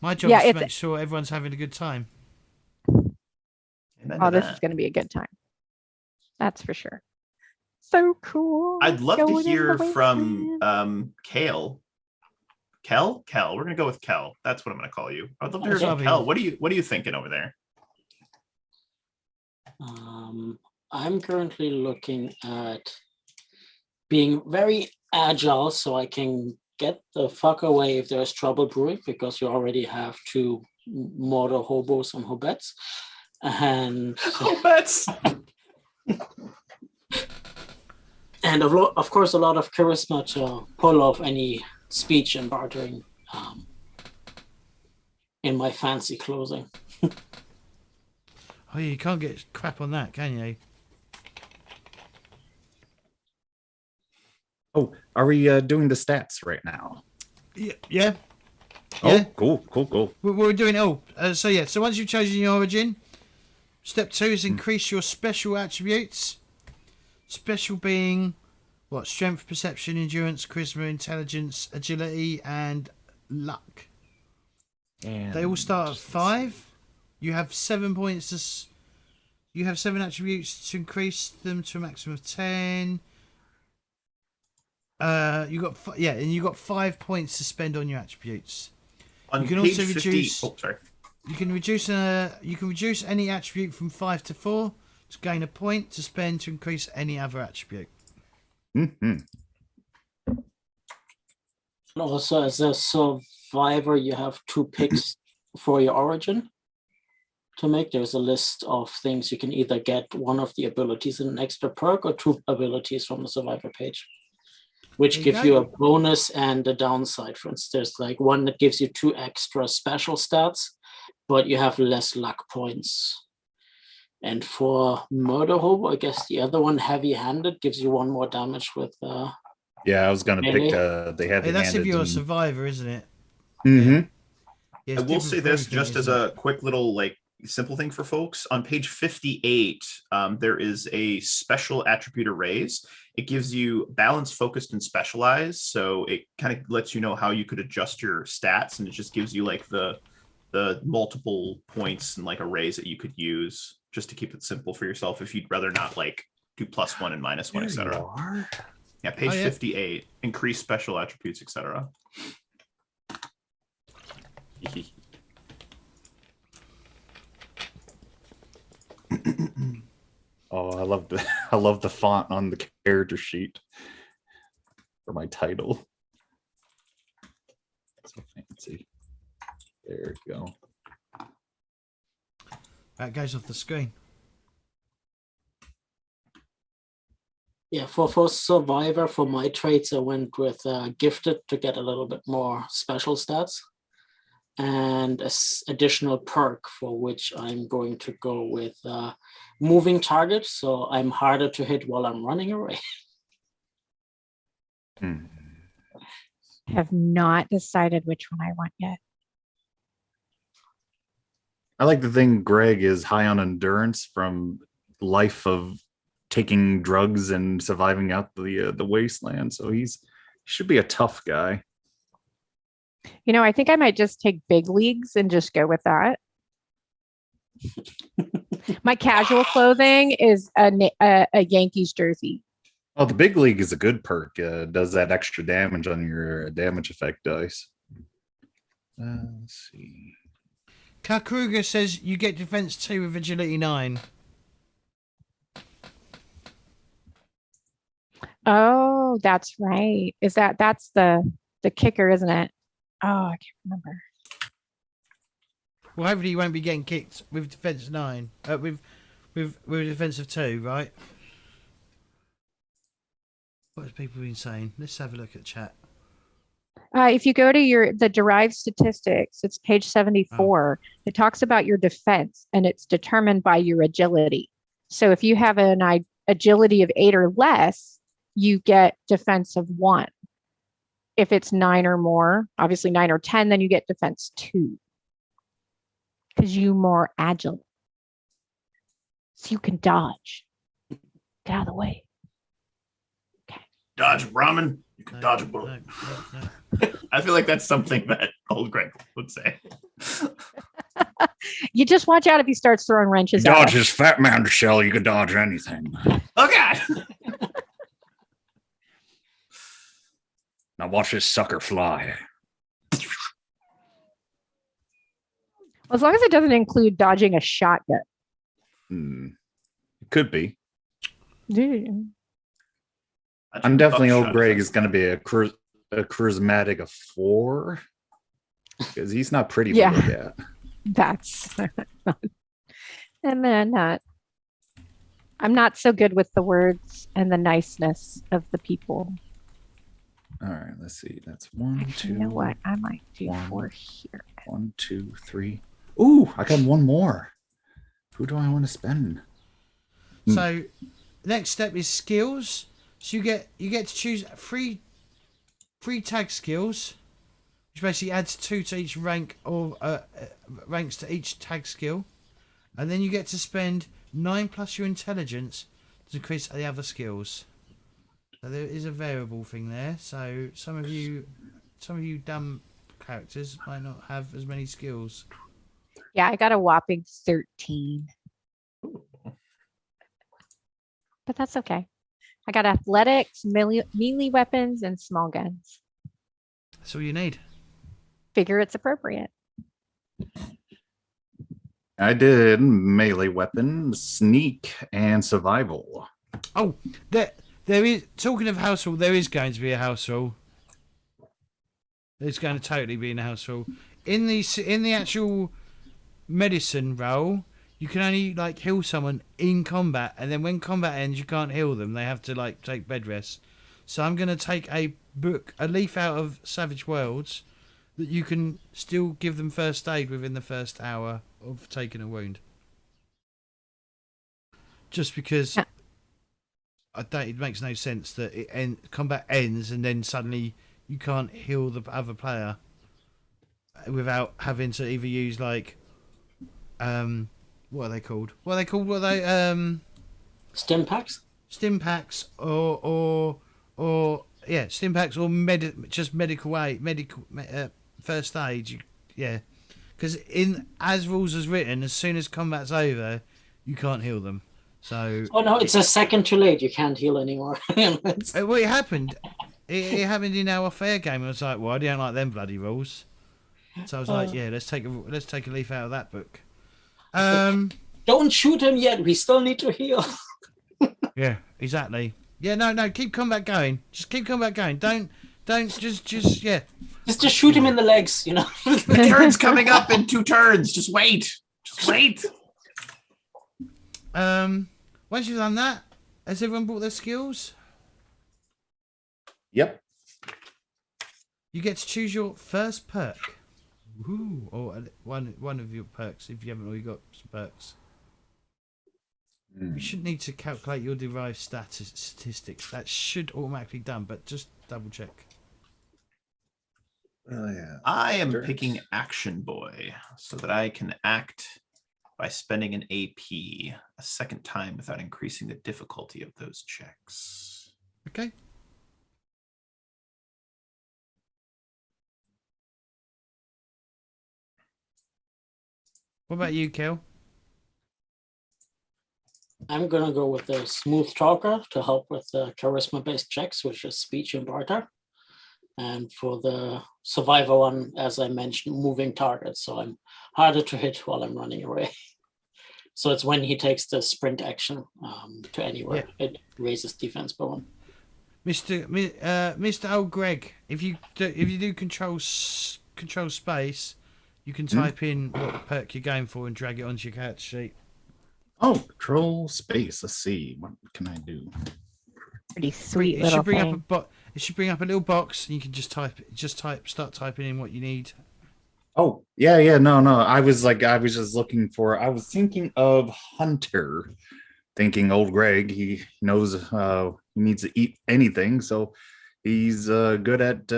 My job Yeah, is to it's- make sure everyone's having a good time. Amen Oh, to this that. is going to be a good time. That's for sure. So cool. I'd love to Going in the hear from wasteland. Kale. Kel? We're gonna go with Kel. That's what I'm gonna call you. I'd love to hear Okay. from Kel. What are you thinking over there? I'm currently looking at being very agile so I can get the fuck away if there's trouble brewing, because you already have two mortar hobos and hobettes. And Oh, bets. and of course a lot of charisma to pull off any speech and bartering in my fancy clothing. Oh, you can't get crap on that, can you? Oh, are we doing the stats right now? Yeah. Yeah. Oh, cool. We're doing it all. So once you've chosen your origin, step 2 is increase your special attributes. Special being what? Strength, perception, endurance, charisma, intelligence, agility, and luck. And They all start at 5. You have 7 points. You have 7 attributes to increase them to a maximum of 10. You got 5 points to spend on your attributes. On You can page also 50 reduce- Oh, sorry. You can reduce any attribute from 5 to 4 to gain a point to spend to increase any other attribute. Mhm. And also, as a survivor, you have 2 picks for your origin to make. There's a list of things you can either get one of the abilities in an extra perk or 2 abilities from the survivor page, which There you give you a go. bonus and a downside. For instance, there's like one that gives you 2 extra special stats, but you have less luck points. And for Murder Hope, I guess the other one, heavy-handed, gives you 1 more damage with. Yeah, I was gonna pick Melee. the Hey, heavy-handed. that's if you're a survivor, isn't it? Mm-hmm. Yeah, I it's will different say for this everything, just as isn't a it? quick little like simple thing for folks. On page 58, there is a special attribute arrays. It gives you balance, focused, and specialized. So it kind of lets you know how you could adjust your stats, and it just gives you like the multiple points and like arrays that you could use just to keep it simple for yourself if you'd rather not like do +1 and -1, There you etc. are. Yeah, page Oh, yeah. 58, increase special attributes, etc. Oh, I love the I love the font on the character sheet for my title. So fancy. There we go. That goes off the screen. Yeah, for Survivor, for my traits, I went with Gifted to get a little bit more special stats. And additional perk for which I'm going to go with moving target. So I'm harder to hit while I'm running away. Hmm. Have not decided which one I want yet. I like the thing Greg is high on endurance from life of taking drugs and surviving out the wasteland. So he should be a tough guy. You know, I think I might just take big leagues and just go with that. My casual clothing is a Yankees jersey. Oh, the big league is a good perk. Does that extra damage on your damage effect dice. Let's see. Kakruga says you get defense 2 with agility 9. Oh, that's right. That's the kicker, isn't it? Oh, I can't remember. Well, hopefully you won't be getting kicked with defense 9. With defense of 2, right? What has people been saying? Let's have a look at chat. If you go to the derived statistics, it's page 74. It talks about your defense, and it's determined by your agility. So if you have an agility of 8 or less, you get defense of 1. If it's 9 or more, obviously 9 or 10, then you get defense 2. Because you're more agile. So you can dodge. Get out of the way. Okay. Dodge ramen. You can dodge a No, bullet. no. I feel like that's something that old Greg would say. You just watch out if he starts throwing wrenches at Dodge us. his fat man shell. You can dodge anything. Oh God! Now watch this sucker fly. As long as it doesn't include dodging a shotgun. It could be. Dude. I'm definitely old Greg is going to be a charismatic of 4 because he's not pretty to look at. That's and then I'm not so good with the words and the niceness of the people. All right, let's see. That's 1, Actually, 2. you know what? I might do 1, 4 here. 1, 2, 3. Ooh, I got 1 more. Who do I want to spend? So, next step is skills. So you get to choose three tag skills, which basically adds 2 to each rank or ranks to each tag skill, and then you get to spend 9 plus your intelligence to increase the other skills. So there is a variable thing there. So some of you dumb characters might not have as many skills. Yeah, I got a whopping 13. But that's okay. I got athletics, melee weapons, and small guns. That's all you need. Figure it's appropriate. I did melee weapon, sneak, and survival. Oh, there is, talking of house rule, there is going to be a house rule. There's going to totally be a house rule. In the actual medicine role, you can only like heal someone in combat, and then when combat ends, you can't heal them. They have to like take bed rest. So I'm going to take a leaf out of Savage Worlds that you can still give them first aid within the first hour of taking a wound. just because Yeah. it makes no sense that combat ends and then suddenly you can't heal the other player without having to either use like what are they called? Stim packs. Stim packs or stim packs or just medical first aid. Because as rules is written, as soon as combat's over, you can't heal them. So Oh no, it's a second too late. You can't heal anymore. well, it happened. It happened in our fair game. I was like, well, I don't like them bloody rules. So I was like, yeah, let's take a leaf out of that book. Don't shoot him yet. We still need to heal. Yeah, exactly. Yeah, no, keep combat going. Just keep combat going. Don't just Just shoot him in the legs, you know. The turn's coming up in 2 turns. Just wait. Once you've done that, has everyone brought their skills? Yep. You get to choose your first perk. Ooh, or one of your perks if you haven't already got some perks. You shouldn't need to calculate your derived statistics. That should automatically done, but just double check. Oh yeah. I am picking Action Boy so that I can act by spending an AP a second time without increasing the difficulty of those checks. Okay. What about you, Kel? I'm gonna go with the smooth talker to help with the charisma-based checks, which is speech and barter. And for the survivor one, as I mentioned, moving target. So I'm harder to hit while I'm running away. So it's when he takes the sprint action to anywhere. Yeah. It raises defense by 1. Mr. Old Greg, if you do control space, you can type in what perk you're going for and drag it onto your character sheet. Oh, control space. Let's see. What can I do? Pretty sweet It little should bring thing. it should bring up a little box, and you can start typing in what you need. Oh, yeah. No. I was thinking of Hunter, thinking old Greg, he knows he needs to eat anything, so he's good at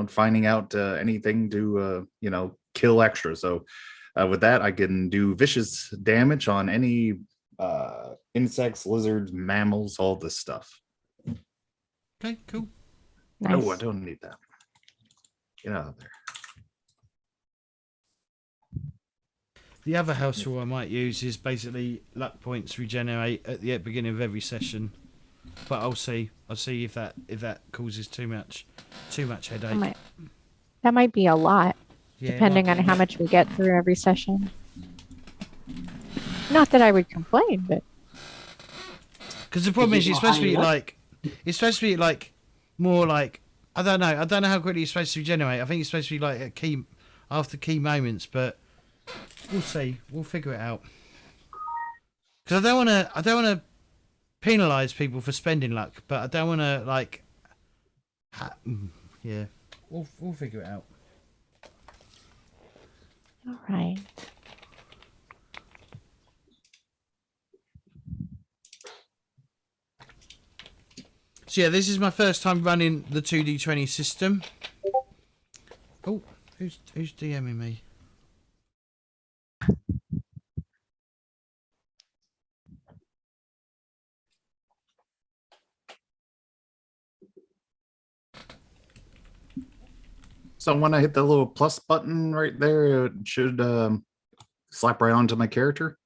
finding out anything to kill extra. So with that, I can do vicious damage on any insects, lizards, mammals, all this stuff. Okay, cool. Nice. No, I don't need that. Get out of there. The other house rule I might use is basically luck points regenerate at the beginning of every session, but I'll see if that causes too much headache. That might be a lot, Yeah, depending on how much we get through every session. Not that I would complain, but because the problem is it's supposed to be like more like I don't know how quickly it's supposed to regenerate. I think it's supposed to be like after key moments, but we'll see. We'll figure it out. Because I don't want to penalize people for spending luck, but I don't want to yeah. We'll figure it out. all right. So yeah, this is my first time running the 2D20 system. Oh, who's DMing me? So when I hit the little plus button right there, it should slap right onto my character.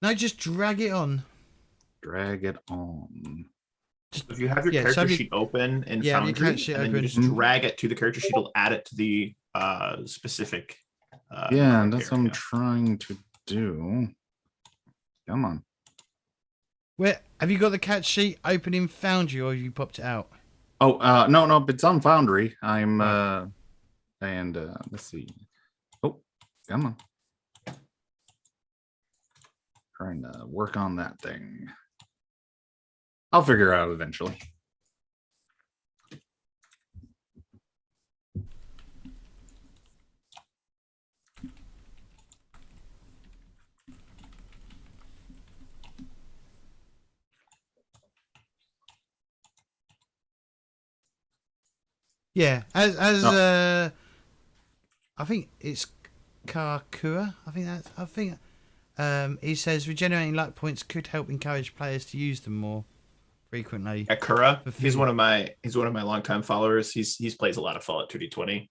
No, just drag it on. Drag it on. If you have your character sheet open in Foundry, and then you just drag it to the character sheet, it'll add it to the specific. Yeah, that's what I'm trying to do. Come on. Where have you got the character sheet open in Foundry, or have you popped it out? Oh, no, it's on Foundry. I'm and let's see. Oh, come on. Trying to work on that thing. I'll figure it out eventually. Yeah, as Oh. I think it's Karkua. He says regenerating luck points could help encourage players to use them more frequently. Akura, For he's food. one of my longtime followers. He's plays a lot of Fallout 2D20.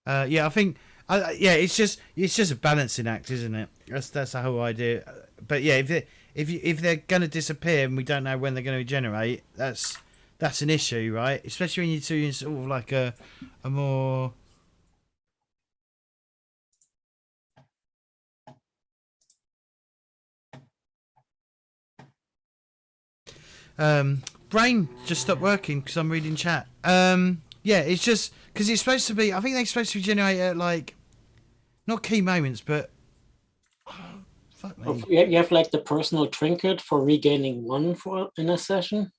Yeah, I think. It's just a balancing act, isn't it? That's the whole idea. But yeah, if they're gonna disappear and we don't know when they're gonna regenerate, that's an issue, right? Especially when you're doing sort of like a more. Brain just stopped working because I'm reading chat. Yeah, it's just because it's supposed to be. I think they're supposed to regenerate at like not key moments, but fuck me. You have like the personal trinket for regaining one in a session.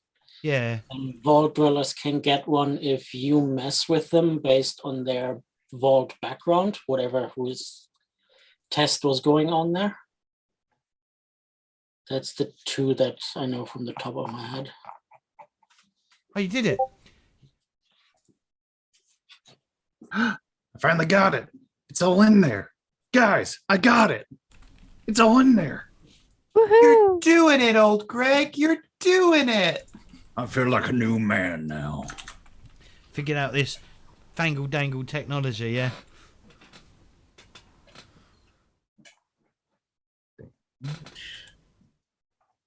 Yeah. And vault dwellers can get one if you mess with them based on their vault background, whatever whose test was going on there. That's the two that I know from the top of my head. Oh, you did it. I finally got it. It's all in there. Guys, I got it. It's all in there. Woohoo! Doing it, old Greg. You're doing it. I feel like a new man now. Figured out this fangle dangle technology, yeah.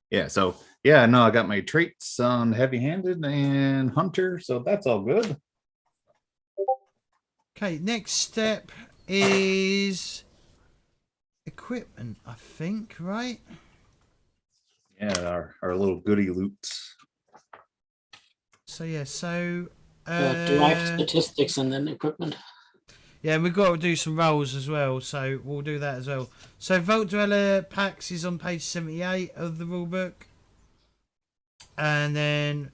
Yeah, so yeah, no, I got my traits on heavy-handed and hunter, so that's all good. Okay, next step is equipment, I think, right? Yeah, our little goody loots. So yeah, Derived statistics and then equipment. yeah, we've got to do some rolls as well, so we'll do that as well. So Vault Dweller Packs is on page 78 of the rulebook. And then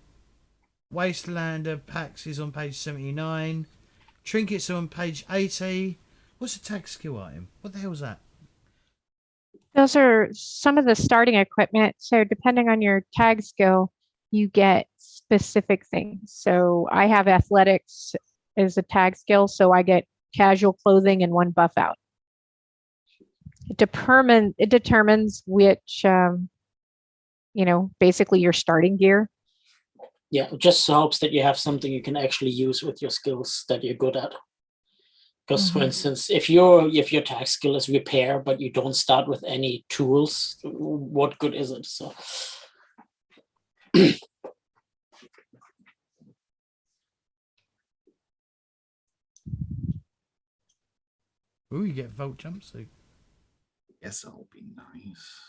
Wastelander Packs is on page 79. Trinkets are on page 80. What's a tag skill item? What the hell is that? Those are some of the starting equipment. So depending on your tag skill, you get specific things. So I have athletics as a tag skill, so I get casual clothing and one buff out. It determines which, basically your starting gear. Yeah, it just helps that you have something you can actually use with your skills that you're good at. Because, for instance, if your tag skill is repair, but you don't start with any tools, what good is it? So, Ooh, you get Vault Jumpsuit. Yes, that'll be nice.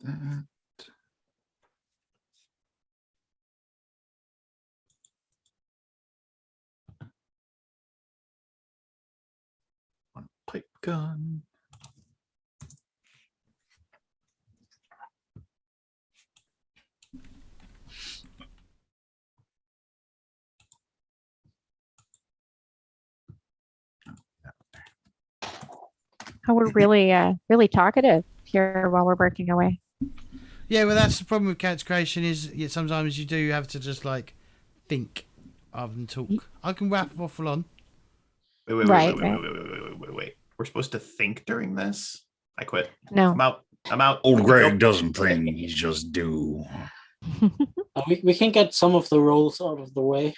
That. One pipe gun. Oh, we're really talkative here while we're working away. Yeah, well, that's the problem with character creation is sometimes you do have to just like think rather than talk. I can waffle on. Wait. We're supposed to think during this? I quit. No. I'm out. Old Greg doesn't think, he just do. we can get some of the rolls out of the way.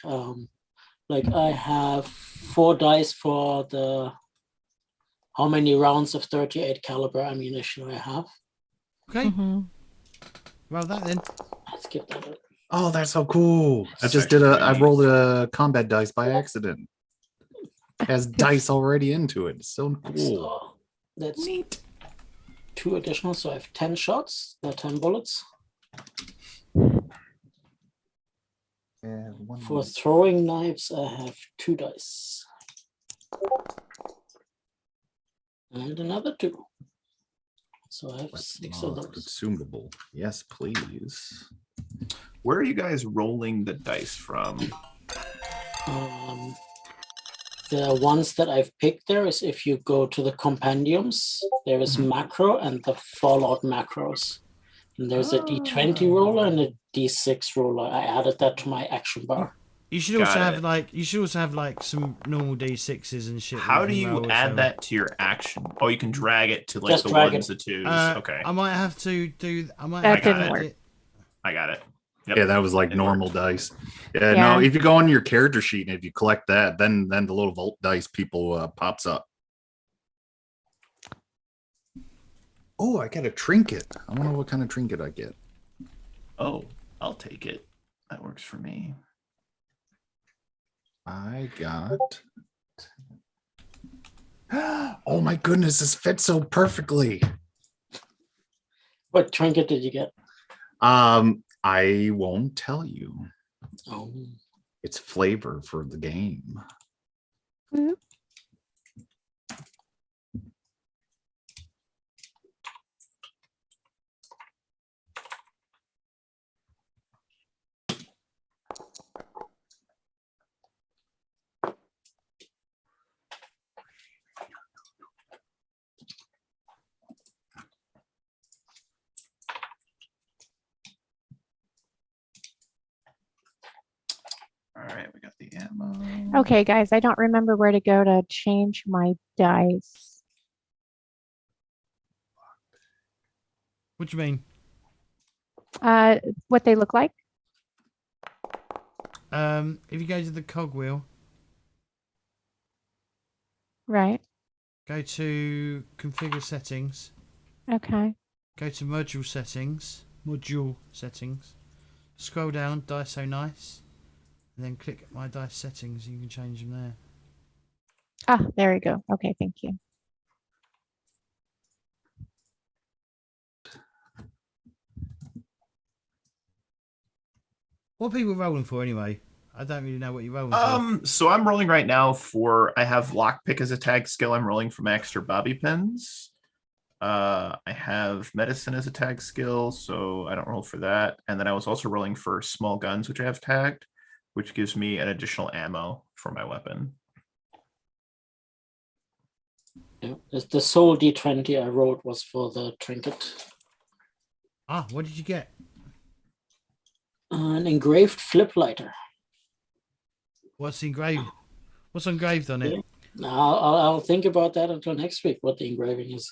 Like I have 4 dice for the how many rounds of 38 caliber ammunition I have. Okay. Well, that then. Let's get that out. Oh, that's so cool. That's I rolled a combat dice by accident. It has dice already into it. It's so cool. So that's neat. 2 additional, so I have 10 shots. There are 10 bullets. For throwing knives, I have 2 dice. And another 2. So I have 6 of those. Consumable. Yes, please. Where are you guys rolling the dice from? The ones that I've picked there is if you go to the compendiums, there is macro and the Fallout macros. And there's a D20 roller and a D6 roller. I added that to my action bar. You should also have like some normal D6s and shit. How do can you roll, add so- that to your action? Oh, you can drag it to like Just the drag ones, it. the twos. Okay, I might have to do. I might. That have to didn't add work. it. I got it. Yep. Yeah, that was like It normal worked. dice. Yeah, Yeah. no, if you go on your character sheet and if you collect that, then the little Volt dice people pops up. Oh, I got a trinket. I wonder what kind of trinket I get. Oh, I'll take it. That works for me. I got. Oh my goodness, this fits so perfectly. What trinket did you get? I won't tell you. Oh, It's flavor for the game. Mhm. All right, we got the ammo. Okay, guys, I don't remember where to go to change my dice. What do you mean? What they look like? If you go to the cogwheel, Right. go to configure settings, Okay. go to module settings, scroll down, dice so nice, and then click my dice settings. You can change them there. Ah, there we go. Okay, thank you. What are people rolling for anyway? I don't really know what you're rolling for. So I'm rolling right now for I have lockpick as a tag skill. I'm rolling for my extra bobby pins. I have medicine as a tag skill, so I don't roll for that. And then I was also rolling for small guns, which I have tagged, which gives me an additional ammo for my weapon. yeah. The sole D20 I wrote was for the trinket. Ah, what did you get? An engraved flip lighter. What's engraved? What's engraved on it? Yeah. I'll think about that until next week, what the engraving is.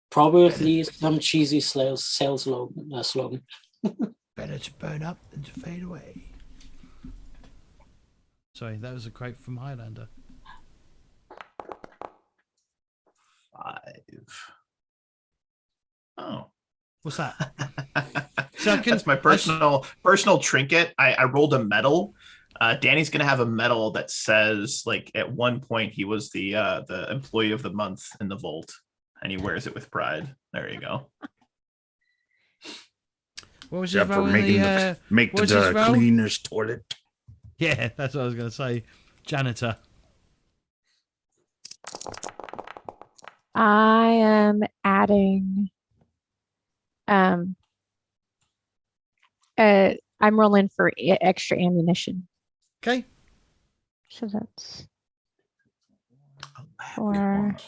Probably some cheesy sales slogan. Better to burn up than to fade away. Sorry, that was a quote from Highlander. 5. Oh. What's that? So I can- That's my personal trinket. I rolled a medal. Danny's gonna have a medal that says like at one point he was the employee of the month in the vault, and he wears it with pride. There you go. What was Yeah, his for role in making the? make what's his the role? cleanest toilet. Yeah, that's what I was going to say. Janitor. I am adding I'm rolling for extra ammunition. Okay. So that's A lab Or- coat.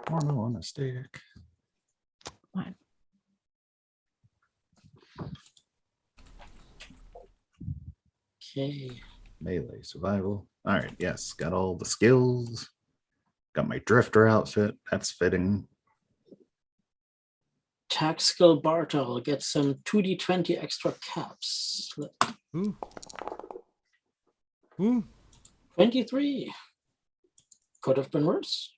Porno on a stick. one. Okay. Melee survival. All right, yes, got all the skills. Got my drifter outfit. That's fitting. Tactical Bartle, get some 2d20 extra caps. Ooh. Ooh. 23. Could have been worse.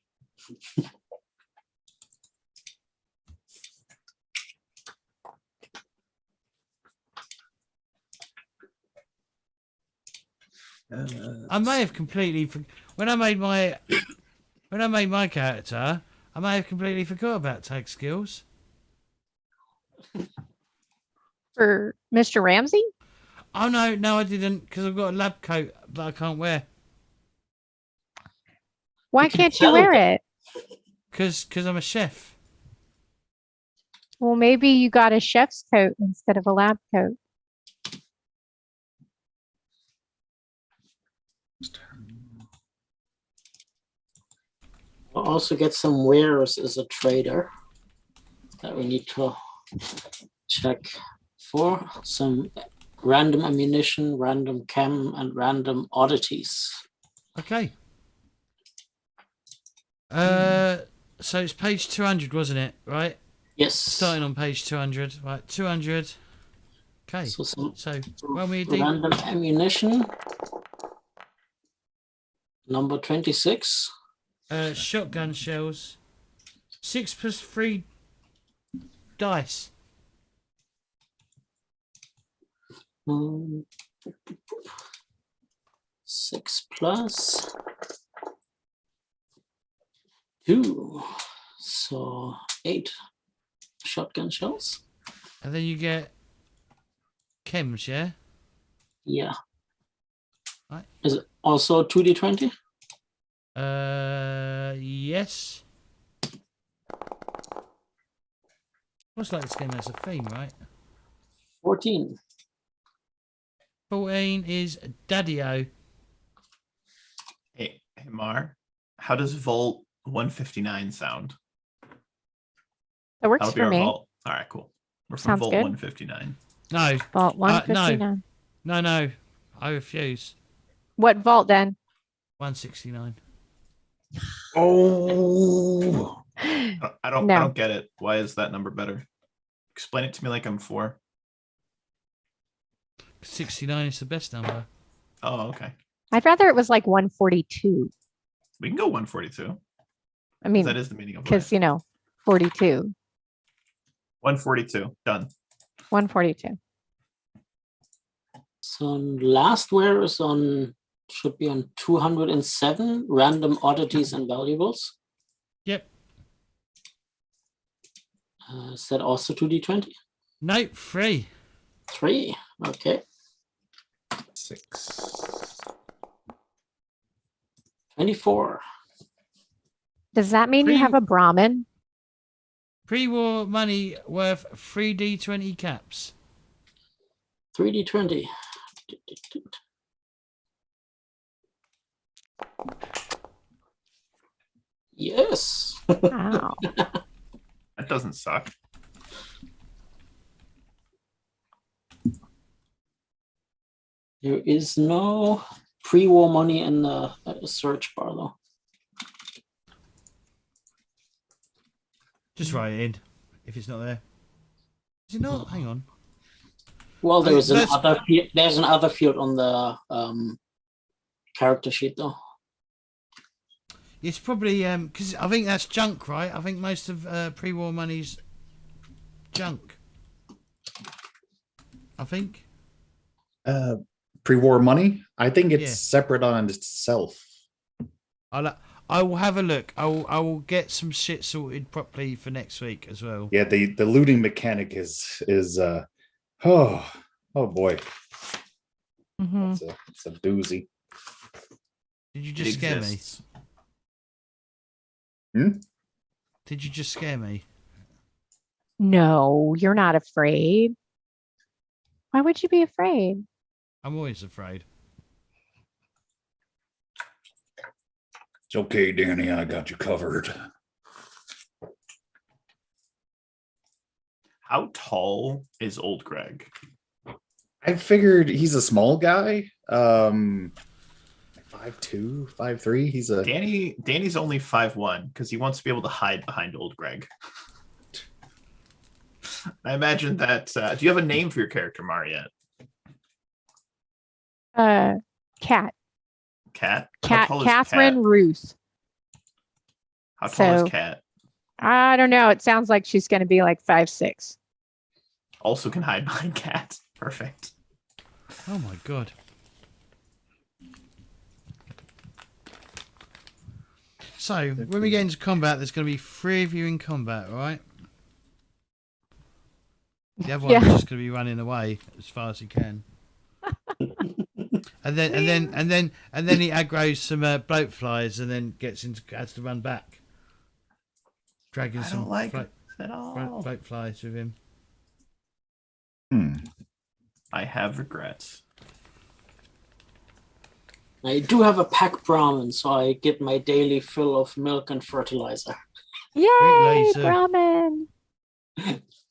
I may have completely when I made my character, I may have completely forgot about tag skills. For Mr. Ramsey? Oh no, I didn't, because I've got a lab coat that I can't wear. Why You can can't you sell wear it. it? Because I'm a chef. Well, maybe you got a chef's coat instead of a lab coat. We'll also get some wares as a trader that we need to check for. Some random ammunition, random chem, and random oddities. Okay. So it's page 200, wasn't it? Right. Yes. Starting on page 200. Right. 200. Okay. So some So when we do random ammunition. Number 26. shotgun shells, 6 plus 3 dice. Um, 6 plus 2, so 8 shotgun shells. And then you get chems, yeah? Yeah. Right. Is it also 2d20? Yes. Looks like this game has a theme, right? 14. 14 is Daddy-O. Hey, Mar, how does Vault 159 sound? That works That'll be for our me. vault. All right, cool. We're from Sounds Vault good. 159. No, Vault no. 159. no. I refuse. What vault then? 169. Oh, I don't No. get it. Why is that number better? Explain it to me like I'm 4. 69 is the best number. Oh, okay. I'd rather it was like 142. We can go 142. I mean, That is the meaning of because, life. 42. 142. Done. 142. So last where is on, should be on 207, random oddities and valuables. Yep. Is that also 2d20? No, 3. 3, okay. 6. 24. Does that mean you have a Brahmin? Pre-war money worth 3d20 caps. 3d20. Yes. Wow. That doesn't suck. There is no pre-war money in the search bar though. Just write it in if it's not there. Is it not? Hang on. Well, there's That's- another there's another field on the character sheet though. It's probably because I think that's junk, right? I think most of pre-war money's junk. I think. Pre-war money. I think it's Yeah. separate on itself. I will have a look. I will get some shit sorted properly for next week as well. Yeah, the looting mechanic is oh boy, Mhm. it's a doozy. Did you It just scare me? exists. Did you just scare me? No, you're not afraid. Why would you be afraid? I'm always afraid. It's okay, Danny. I got you covered. How tall is old Greg? I figured he's a small guy. 5'2", 5'3". He's a Danny's only 5'1" because he wants to be able to hide behind old Greg. I imagine that. Do you have a name for your character, Mariette? Cat. Cat? How tall is Catherine Cat? Ruth. How tall So- is Cat? I don't know. It sounds like she's going to be like 5'6". Also can hide behind Cat. Perfect. Oh my god. So when we get into combat, there's going to be 3 of you in combat, all right? The other one's Yeah. just going to be running away as far as he can. And then he aggroes some bloat flies and then has to run back, dragging I some. don't like flo- at all. Bloke flies with him. I have regrets. I do have a pack Brahmin, so I get my daily fill of milk and fertilizer. Yay, laser. Brahmin!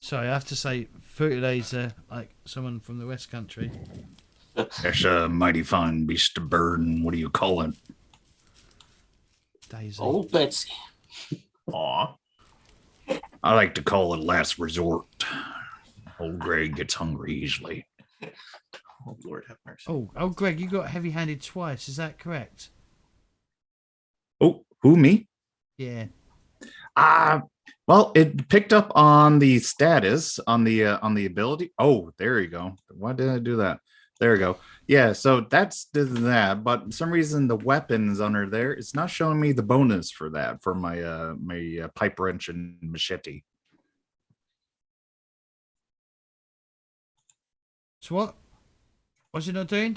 Sorry, I have to say, fertilizer, like someone from the West Country. That's a mighty fine beast of burden. What do you call it? Daisy. Old Betsy. Aw. I like to call it last resort. Old Greg gets hungry easily. Oh, Lord have mercy. Oh, Greg, you got heavy-handed twice. Is that correct? Oh, who, me? Yeah. Well, it picked up on the status on the ability. Oh, there you go. Why did I do that? There we go. Yeah, so that's that. But for some reason, the weapons under there, it's not showing me the bonus for that for my my pipe wrench and machete. So what? What's it not doing?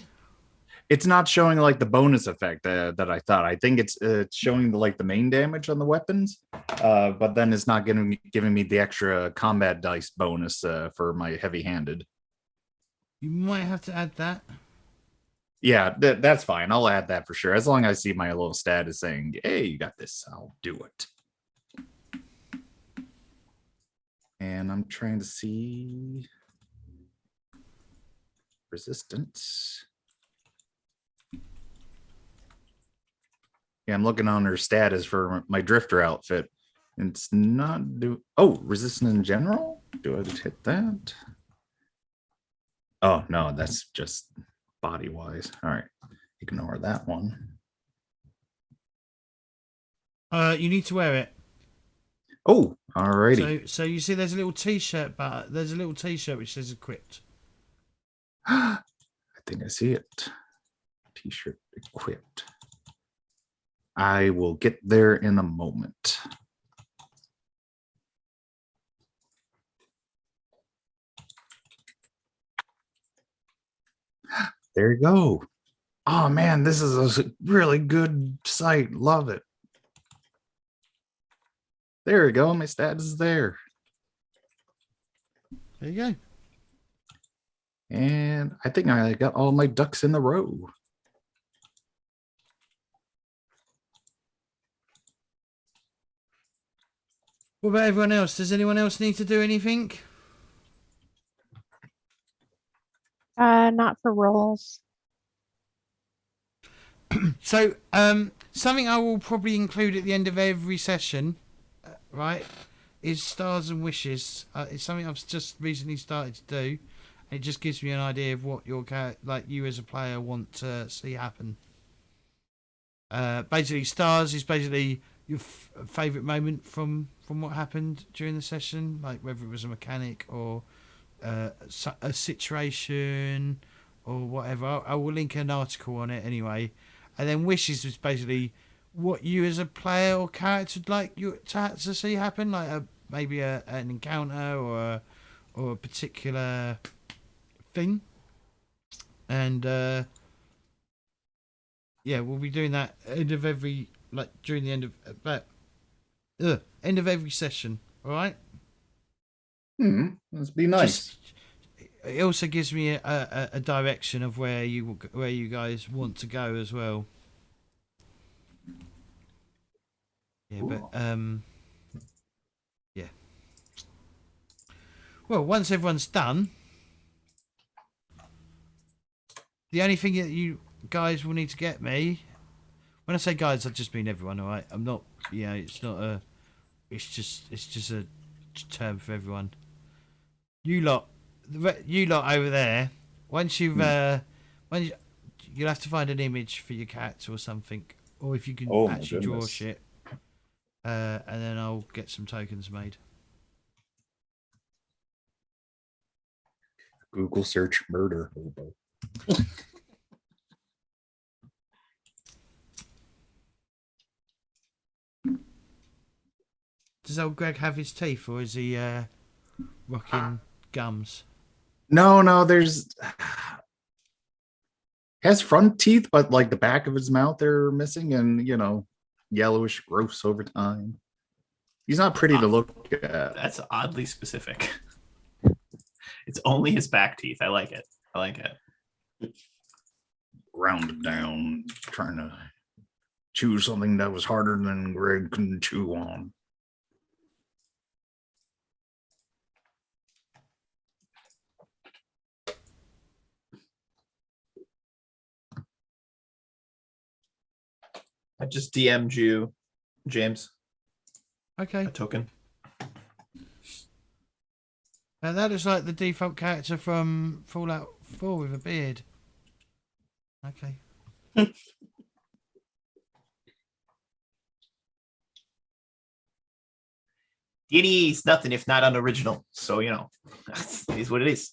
It's not showing like the bonus effect that I thought. I think it's showing the main damage on the weapons, but then it's not giving me the extra combat dice bonus for my heavy-handed. You might have to add that. Yeah, that's fine. I'll add that for sure. As long as I see my little status saying, "Hey, you got this," I'll do it. And I'm trying to see resistance. Yeah, I'm looking on her status for my drifter outfit. And it's not resistance in general? Do I just hit that? Oh no, that's just body wise. All right, ignore that one. You need to wear it. Oh, alrighty. So you see, there's a little T-shirt, but there's a little T-shirt which says equipped. I think I see it. T-shirt equipped. I will get there in a moment. There you go. Oh man, this is a really good site. Love it. There we go. My status is there. There you go. And I think I got all my ducks in a row. What about everyone else? Does anyone else need to do anything? Not for rolls. So, something I will probably include at the end of every session, right, is stars and wishes. It's something I've just recently started to do. It just gives me an idea of what your you as a player want to see happen. Basically, stars is basically your favourite moment from what happened during the session, like whether it was a mechanic or a situation or whatever. I will link an article on it anyway. And then wishes was basically what you as a player or character would like you to see happen, like maybe an encounter or a particular thing. And yeah, we'll be doing that end of every during the end of every session. All right. Must be nice. It also gives me a direction of where you guys want to go as well. Yeah, but yeah. Well, once everyone's done, the only thing that you guys will need to get me. When I say guys, I just mean everyone. All right, I'm not. You know, it's not a. It's just a term for everyone. You lot over there. Once you've you'll have to find an image for your cats or something, or if you can actually draw shit, and then I'll get some tokens made. Google search murder hobo. Does old Greg have his teeth, or is he rocking gums? No, there's has front teeth, but like the back of his mouth they're missing, and yellowish, gross over time. He's not pretty to look at. That's oddly specific. It's only his back teeth. I like it. I like it. Rounded down, trying to chew something that was harder than Greg can chew on. I just DM'd you, James, Okay. a token. That looks like the default character from Fallout 4 with a beard. Okay. It is nothing if not unoriginal. So, it is what it is.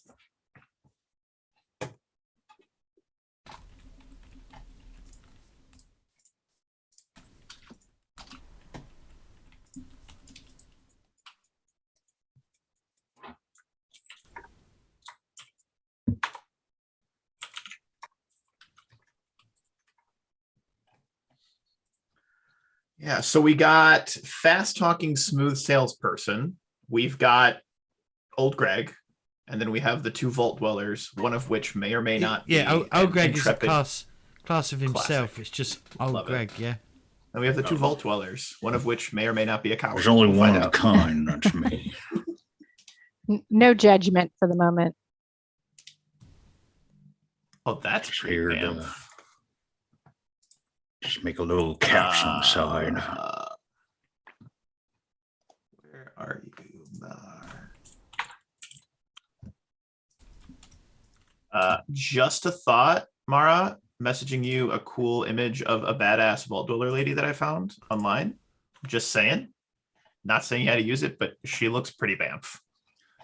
Yeah, so we got fast talking, smooth salesperson. We've got old Greg, and then we have the two vault dwellers, one of which may or may not be. Old Greg is a intrepid class of himself. classic. It's just old Love it. Greg, yeah. And we have the two vault dwellers, one of which may or may not be a coward. There's only We'll one find of a out. kind, that's me. No judgment for the moment. Oh, that's Just pretty here to damn. just make a little caps on the side. Where are you, Mar? Just a thought, Mara, messaging you a cool image of a badass vault dweller lady that I found online. Just saying. Not saying you had to use it, but she looks pretty bamf.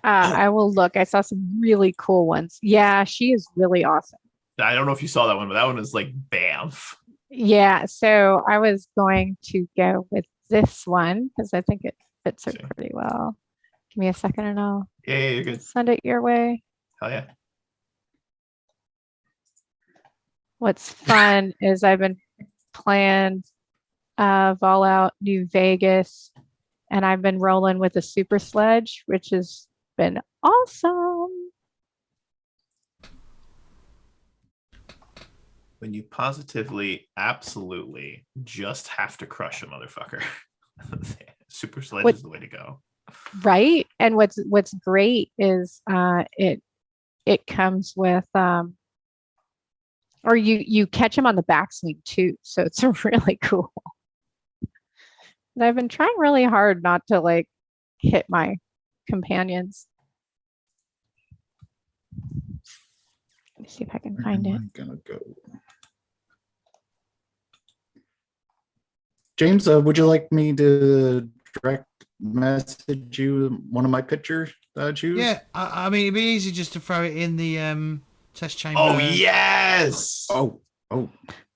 I will look. I saw some really cool ones. Yeah, she is really awesome. I don't know if you saw that one, but that one is like bamf. Yeah, so I was going to go with this one because I think it fits her Okay. pretty well. Give me a second and I'll Yeah, you're good. send it your way. Hell yeah. What's fun is I've been playing Fallout New Vegas, and I've been rolling with a super sledge, which has been awesome. When you positively, absolutely just have to crush a motherfucker. Super sledge What- is the way to go. Right? And what's great is it comes with or you catch them on the backswing too. So it's really cool. And I've been trying really hard not to like hit my companions. Let me see if I can Where find am it. I gonna go? James, would you like me to direct message you one of my pictures that I choose? Yeah, I mean, it'd be easy just to throw it in the test chamber. Oh, yes. Oh,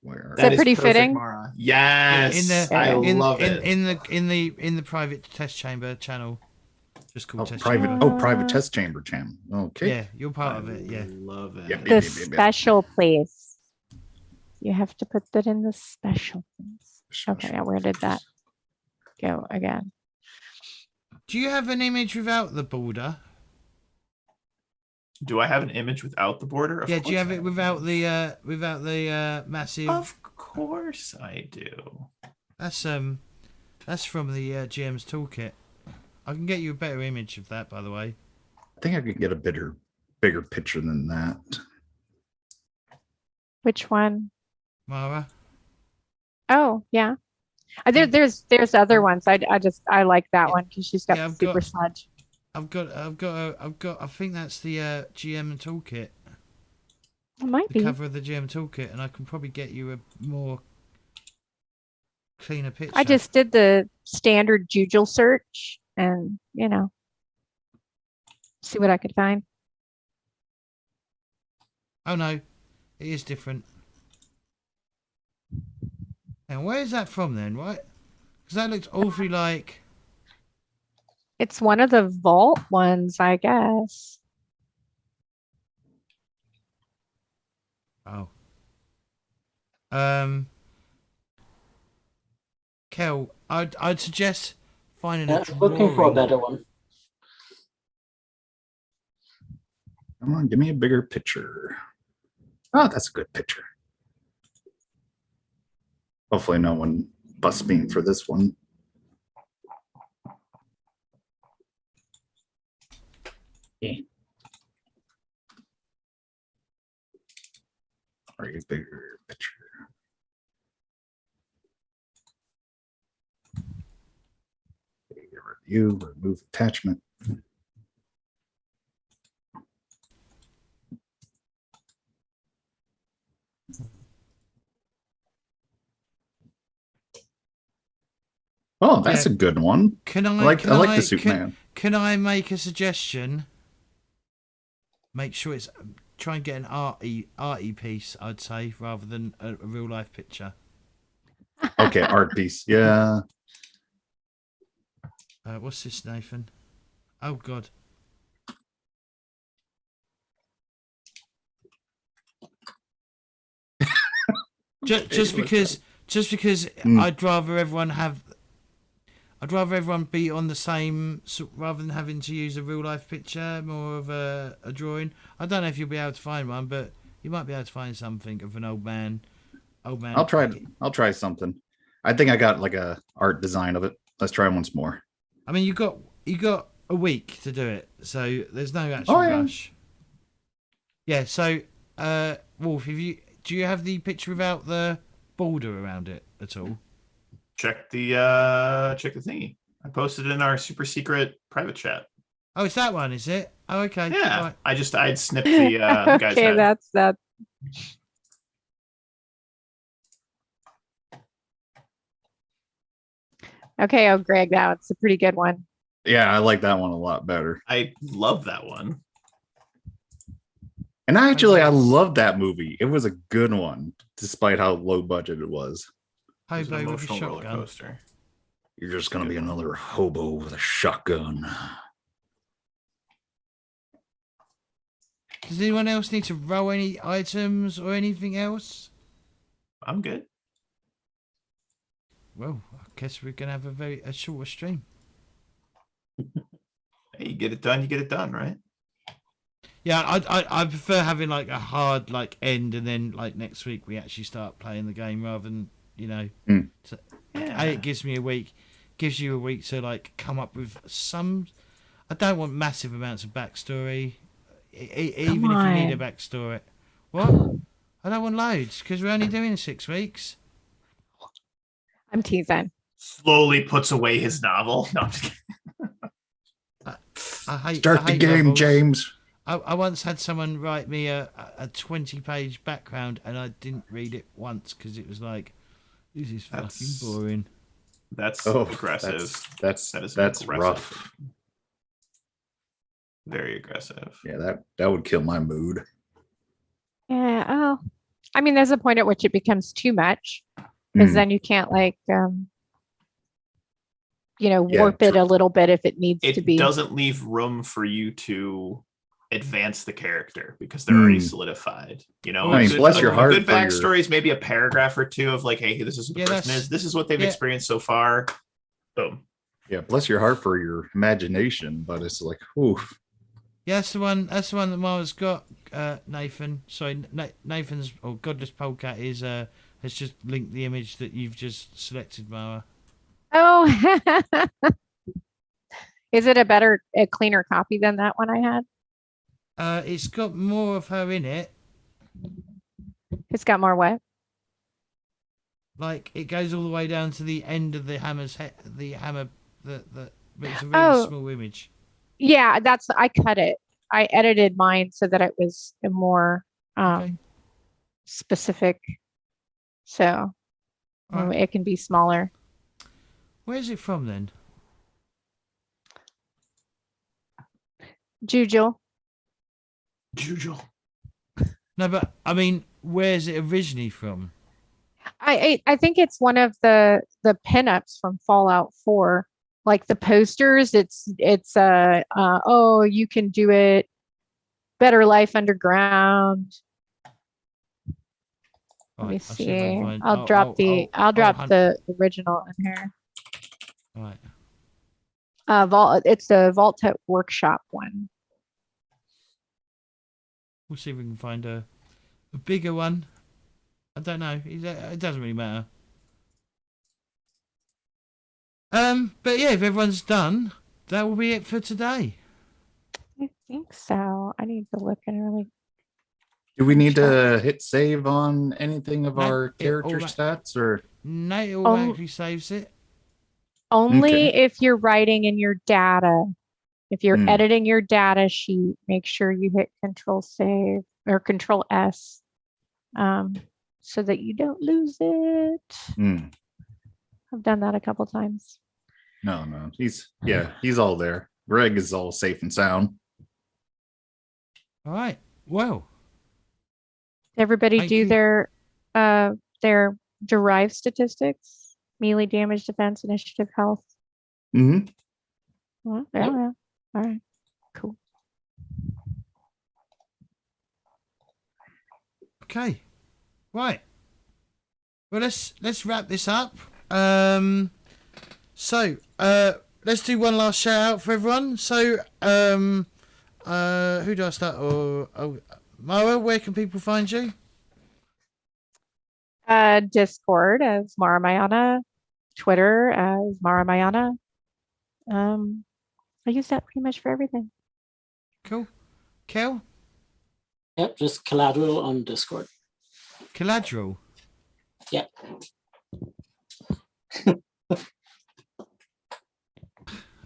where? Is that is pretty perfect, fitting? Mara. Yes. in the I in, love in, it. in the private test chamber channel. Just called test Private. chamber. Oh, private test chamber channel. Okay. Yeah, you're part of it. Yeah. Love it. Yep, The yep, yep, yep. special place. You have to put that in the special place. Okay, now where did that go again? Do you have an image without the border? Do I have an image without the border? Of Yeah. Do you course have I it without the massive? Of course I do. That's from the GM's toolkit. I can get you a better image of that, by the way. I think I could get a bigger picture than that. Which one? Mara. Oh, yeah. There's other ones. I like that one because she's got Yeah, the I've super got- sludge. I think that's the GM toolkit. It might The be. cover of the GM toolkit, and I can probably get you a more cleaner picture. I just did the standard Jujel search and, see what I could find. Oh no, it is different. And where is that from then, right? Because that looks awfully like. It's one of the vault ones, I guess. Oh. Kel, I'd suggest finding Yeah, a drawing. looking for a better one. Come on, give me a bigger picture. Oh, that's a good picture. Hopefully no one busts me for this one. Yeah. Or a bigger picture. Review, remove attachment. Oh, that's Yeah. a good one. Can I? I like the suit can, man. Can I make a suggestion? Make sure it's try and get an arty piece, I'd say, rather than a real life picture. Okay, art piece. Yeah. What's this, Nathan? Oh God. Just because I'd rather everyone be on the same, rather than having to use a real life picture, more of a drawing. I don't know if you'll be able to find one, but you might be able to find something of an old man. I'll try something. I think I got like a art design of it. Let's try once more. I mean, you got a week to do it, so there's no actual rush. Yeah. So, Wolf, do you have the picture without the border around it at all? Check the thingy. I posted it in our super secret private chat. Oh, it's that one, is it? Oh, okay. Yeah. Right. I'd snipped the guy's Okay, head. that's that. Okay, oh Greg, that's a pretty good one. Yeah, I like that one a lot better. I love that one. And I love that movie. It was a good one, despite how low budget it was. It's an Hobo with a emotional roller shotgun. coaster. You're just gonna be another hobo with a shotgun. Does anyone else need to roll any items or anything else? I'm good. Well, I guess we're gonna have a shorter stream. Hey, you get it done, you get it done, right? Yeah, I prefer having like a hard like end, and then like next week we actually start playing the game rather than So, it gives me a week, gives you a week to like come up with some. I don't want massive amounts of backstory, even if you need a backstory. What? I don't want loads because we're only doing 6 weeks. I'm teasing. Slowly puts away his novel. No, I'm just kidding. I hate the game, novels. James. I once had someone write me a 20-page background, and I didn't read it once because it was like, this is fucking boring. That's aggressive. That's aggressive. rough. Very aggressive. Yeah, that would kill my mood. Yeah. Oh, I mean, there's a point at which it becomes too much, because then you can't warp it a little bit if it needs to be. It doesn't leave room for you to advance the character because they're already solidified. I mean, bless your heart. Good backstory is maybe a paragraph or two of like, hey, this is what the person is. This is what they've experienced so far. Boom. Yeah, bless your heart for your imagination, but it's like, oof. Yeah, that's the one that Mara's got. Nathan, sorry, Nathan's or Godless Polecat has just linked the image that you've just selected, Mara. Oh, is it a cleaner copy than that one I had? It's got more of her in it. It's got more what? Like it goes all the way down to the end of the hammer's head. The hammer, but it's a really small image. Yeah, I cut it. I edited mine so that it was a more specific. So it can be smaller. Where's it from then? Jujul. No, but I mean, where's it originally from? I think it's one of the pinups from Fallout 4. Like the posters, it's you can do it. Better life underground. Let me see. I'll drop the original in here. Right. It's a Vault-Tec workshop one. We'll see if we can find a bigger one. I don't know. It doesn't really matter. But yeah, if everyone's done, that will be it for today. I think so. I need to look and really. Do we need to hit save on anything of No, our it character automa- stats, or No, it automatically saves it. Only Okay. if you're writing in your data. If you're editing your data sheet, make sure you hit Control Save or Control S, so that you don't lose it. I've done that a couple times. No, he's all there. Greg is all safe and sound. All right. Well, Did everybody Thank do you. their derived statistics? Melee damage, defense, initiative, health. Mm-hmm. Well, yeah. All right. Cool. okay. Right. Well, let's wrap this up. So let's do one last shout out for everyone. So who do I start? Mara, where can people find you? Discord as Mara Mayana, Twitter as Mara Mayana. I use that pretty much for everything. Cool. Kel? Yep, just collateral on Discord. Collateral? Yep.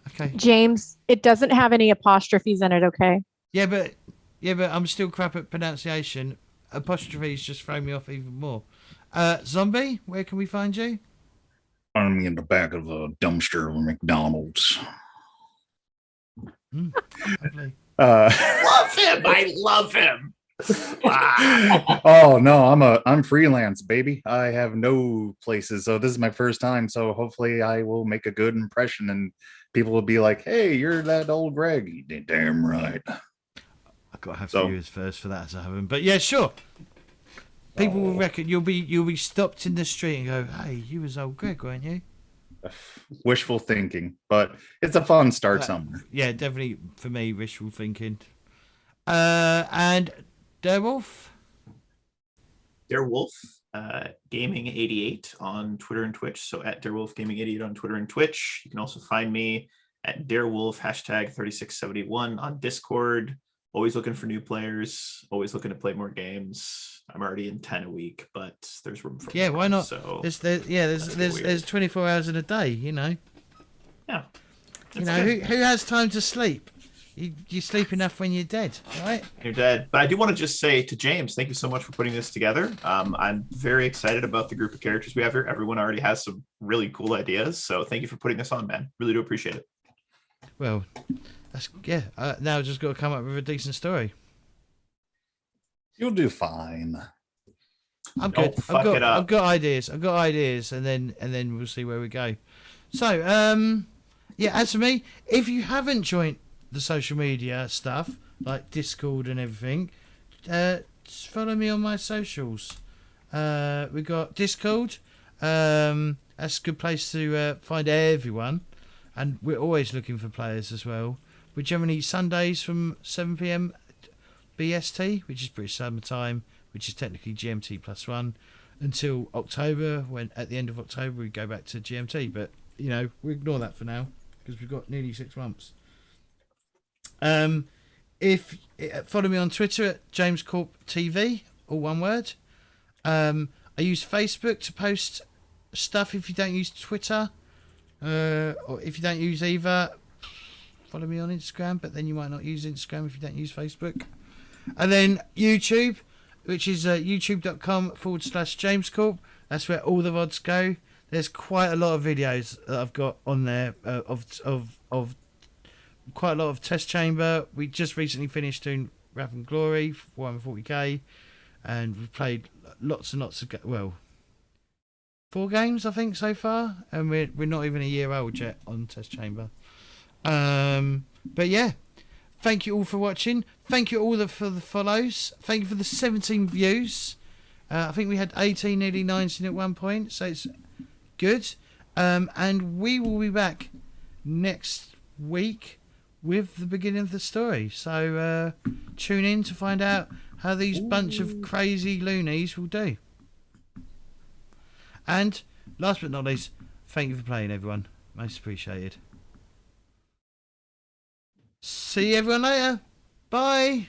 Okay. James, it doesn't have any apostrophes in it, okay? Yeah, but I'm still crap at pronunciation. Apostrophes just throw me off even more. Zombie, where can we find you? I'm in the back of a dumpster of McDonald's. Lovely. Love him. I love him. Wow. Oh no, I'm freelance, baby. I have no places, so this is my first time. So hopefully, I will make a good impression, and people will be like, "Hey, you're that old Greg." You did damn right. I've got to have viewers first for that to happen. But yeah, sure. People will reckon you'll be stopped in the street and go, "Hey, you was old Greg, weren't you?" Wishful thinking, but it's a fun start somewhere. Yeah, definitely for me, wishful thinking. And Derwolf? Derwolf Gaming 88 on Twitter and Twitch. So at Derwolf Gaming 88 on Twitter and Twitch. You can also find me at Derwolf #3671 on Discord. Always looking for new players. Always looking to play more games. I'm already in 10 a week, but there's room for more. Why not? So there's 24 hours in a day. You know. Yeah. You know who has time to sleep? You sleep enough when you're dead, right? You're dead. But I do want to just say to James, thank you so much for putting this together. I'm very excited about the group of characters we have here. Everyone already has some really cool ideas. So thank you for putting this on, man. Really do appreciate it. Well, now I've just got to come up with a decent story. You'll do fine. I'm good. Don't I've got ideas, and then we'll see where we go. So, as for me, if you haven't joined the social media stuff like Discord and everything, just follow me on my socials. We got Discord. That's a good place to find everyone, and we're always looking for players as well. We're generally Sundays from 7 p.m. BST, which is British Summer Time, which is technically GMT +1, until October, when at the end of October we go back to GMT. But you know, we ignore that for now because we've got nearly 6 months. If follow me on Twitter at JamesCorpTV, all one word. I use Facebook to post stuff if you don't use Twitter, or if you don't use either, follow me on Instagram, but then you might not use Instagram if you don't use Facebook. And then YouTube, which is youtube.com/JamesCorp. That's where all the VODs go. There's quite a lot of videos that I've got on there of quite a lot of Test Chamber. We just recently finished doing Wrath and Glory for 140k, and we've played lots and lots of 4 games I think so far, and we're not even a year old yet on Test Chamber. But yeah, thank you all for watching. Thank you all for the follows. Thank you for the 17 views. I think we had 18, nearly 19 at one point, so it's good. And we will be back next week with the beginning of the story. So tune in to find out how these bunch of crazy loonies will do. And last but not least, thank you for playing, everyone. Most appreciated. See everyone later. Bye.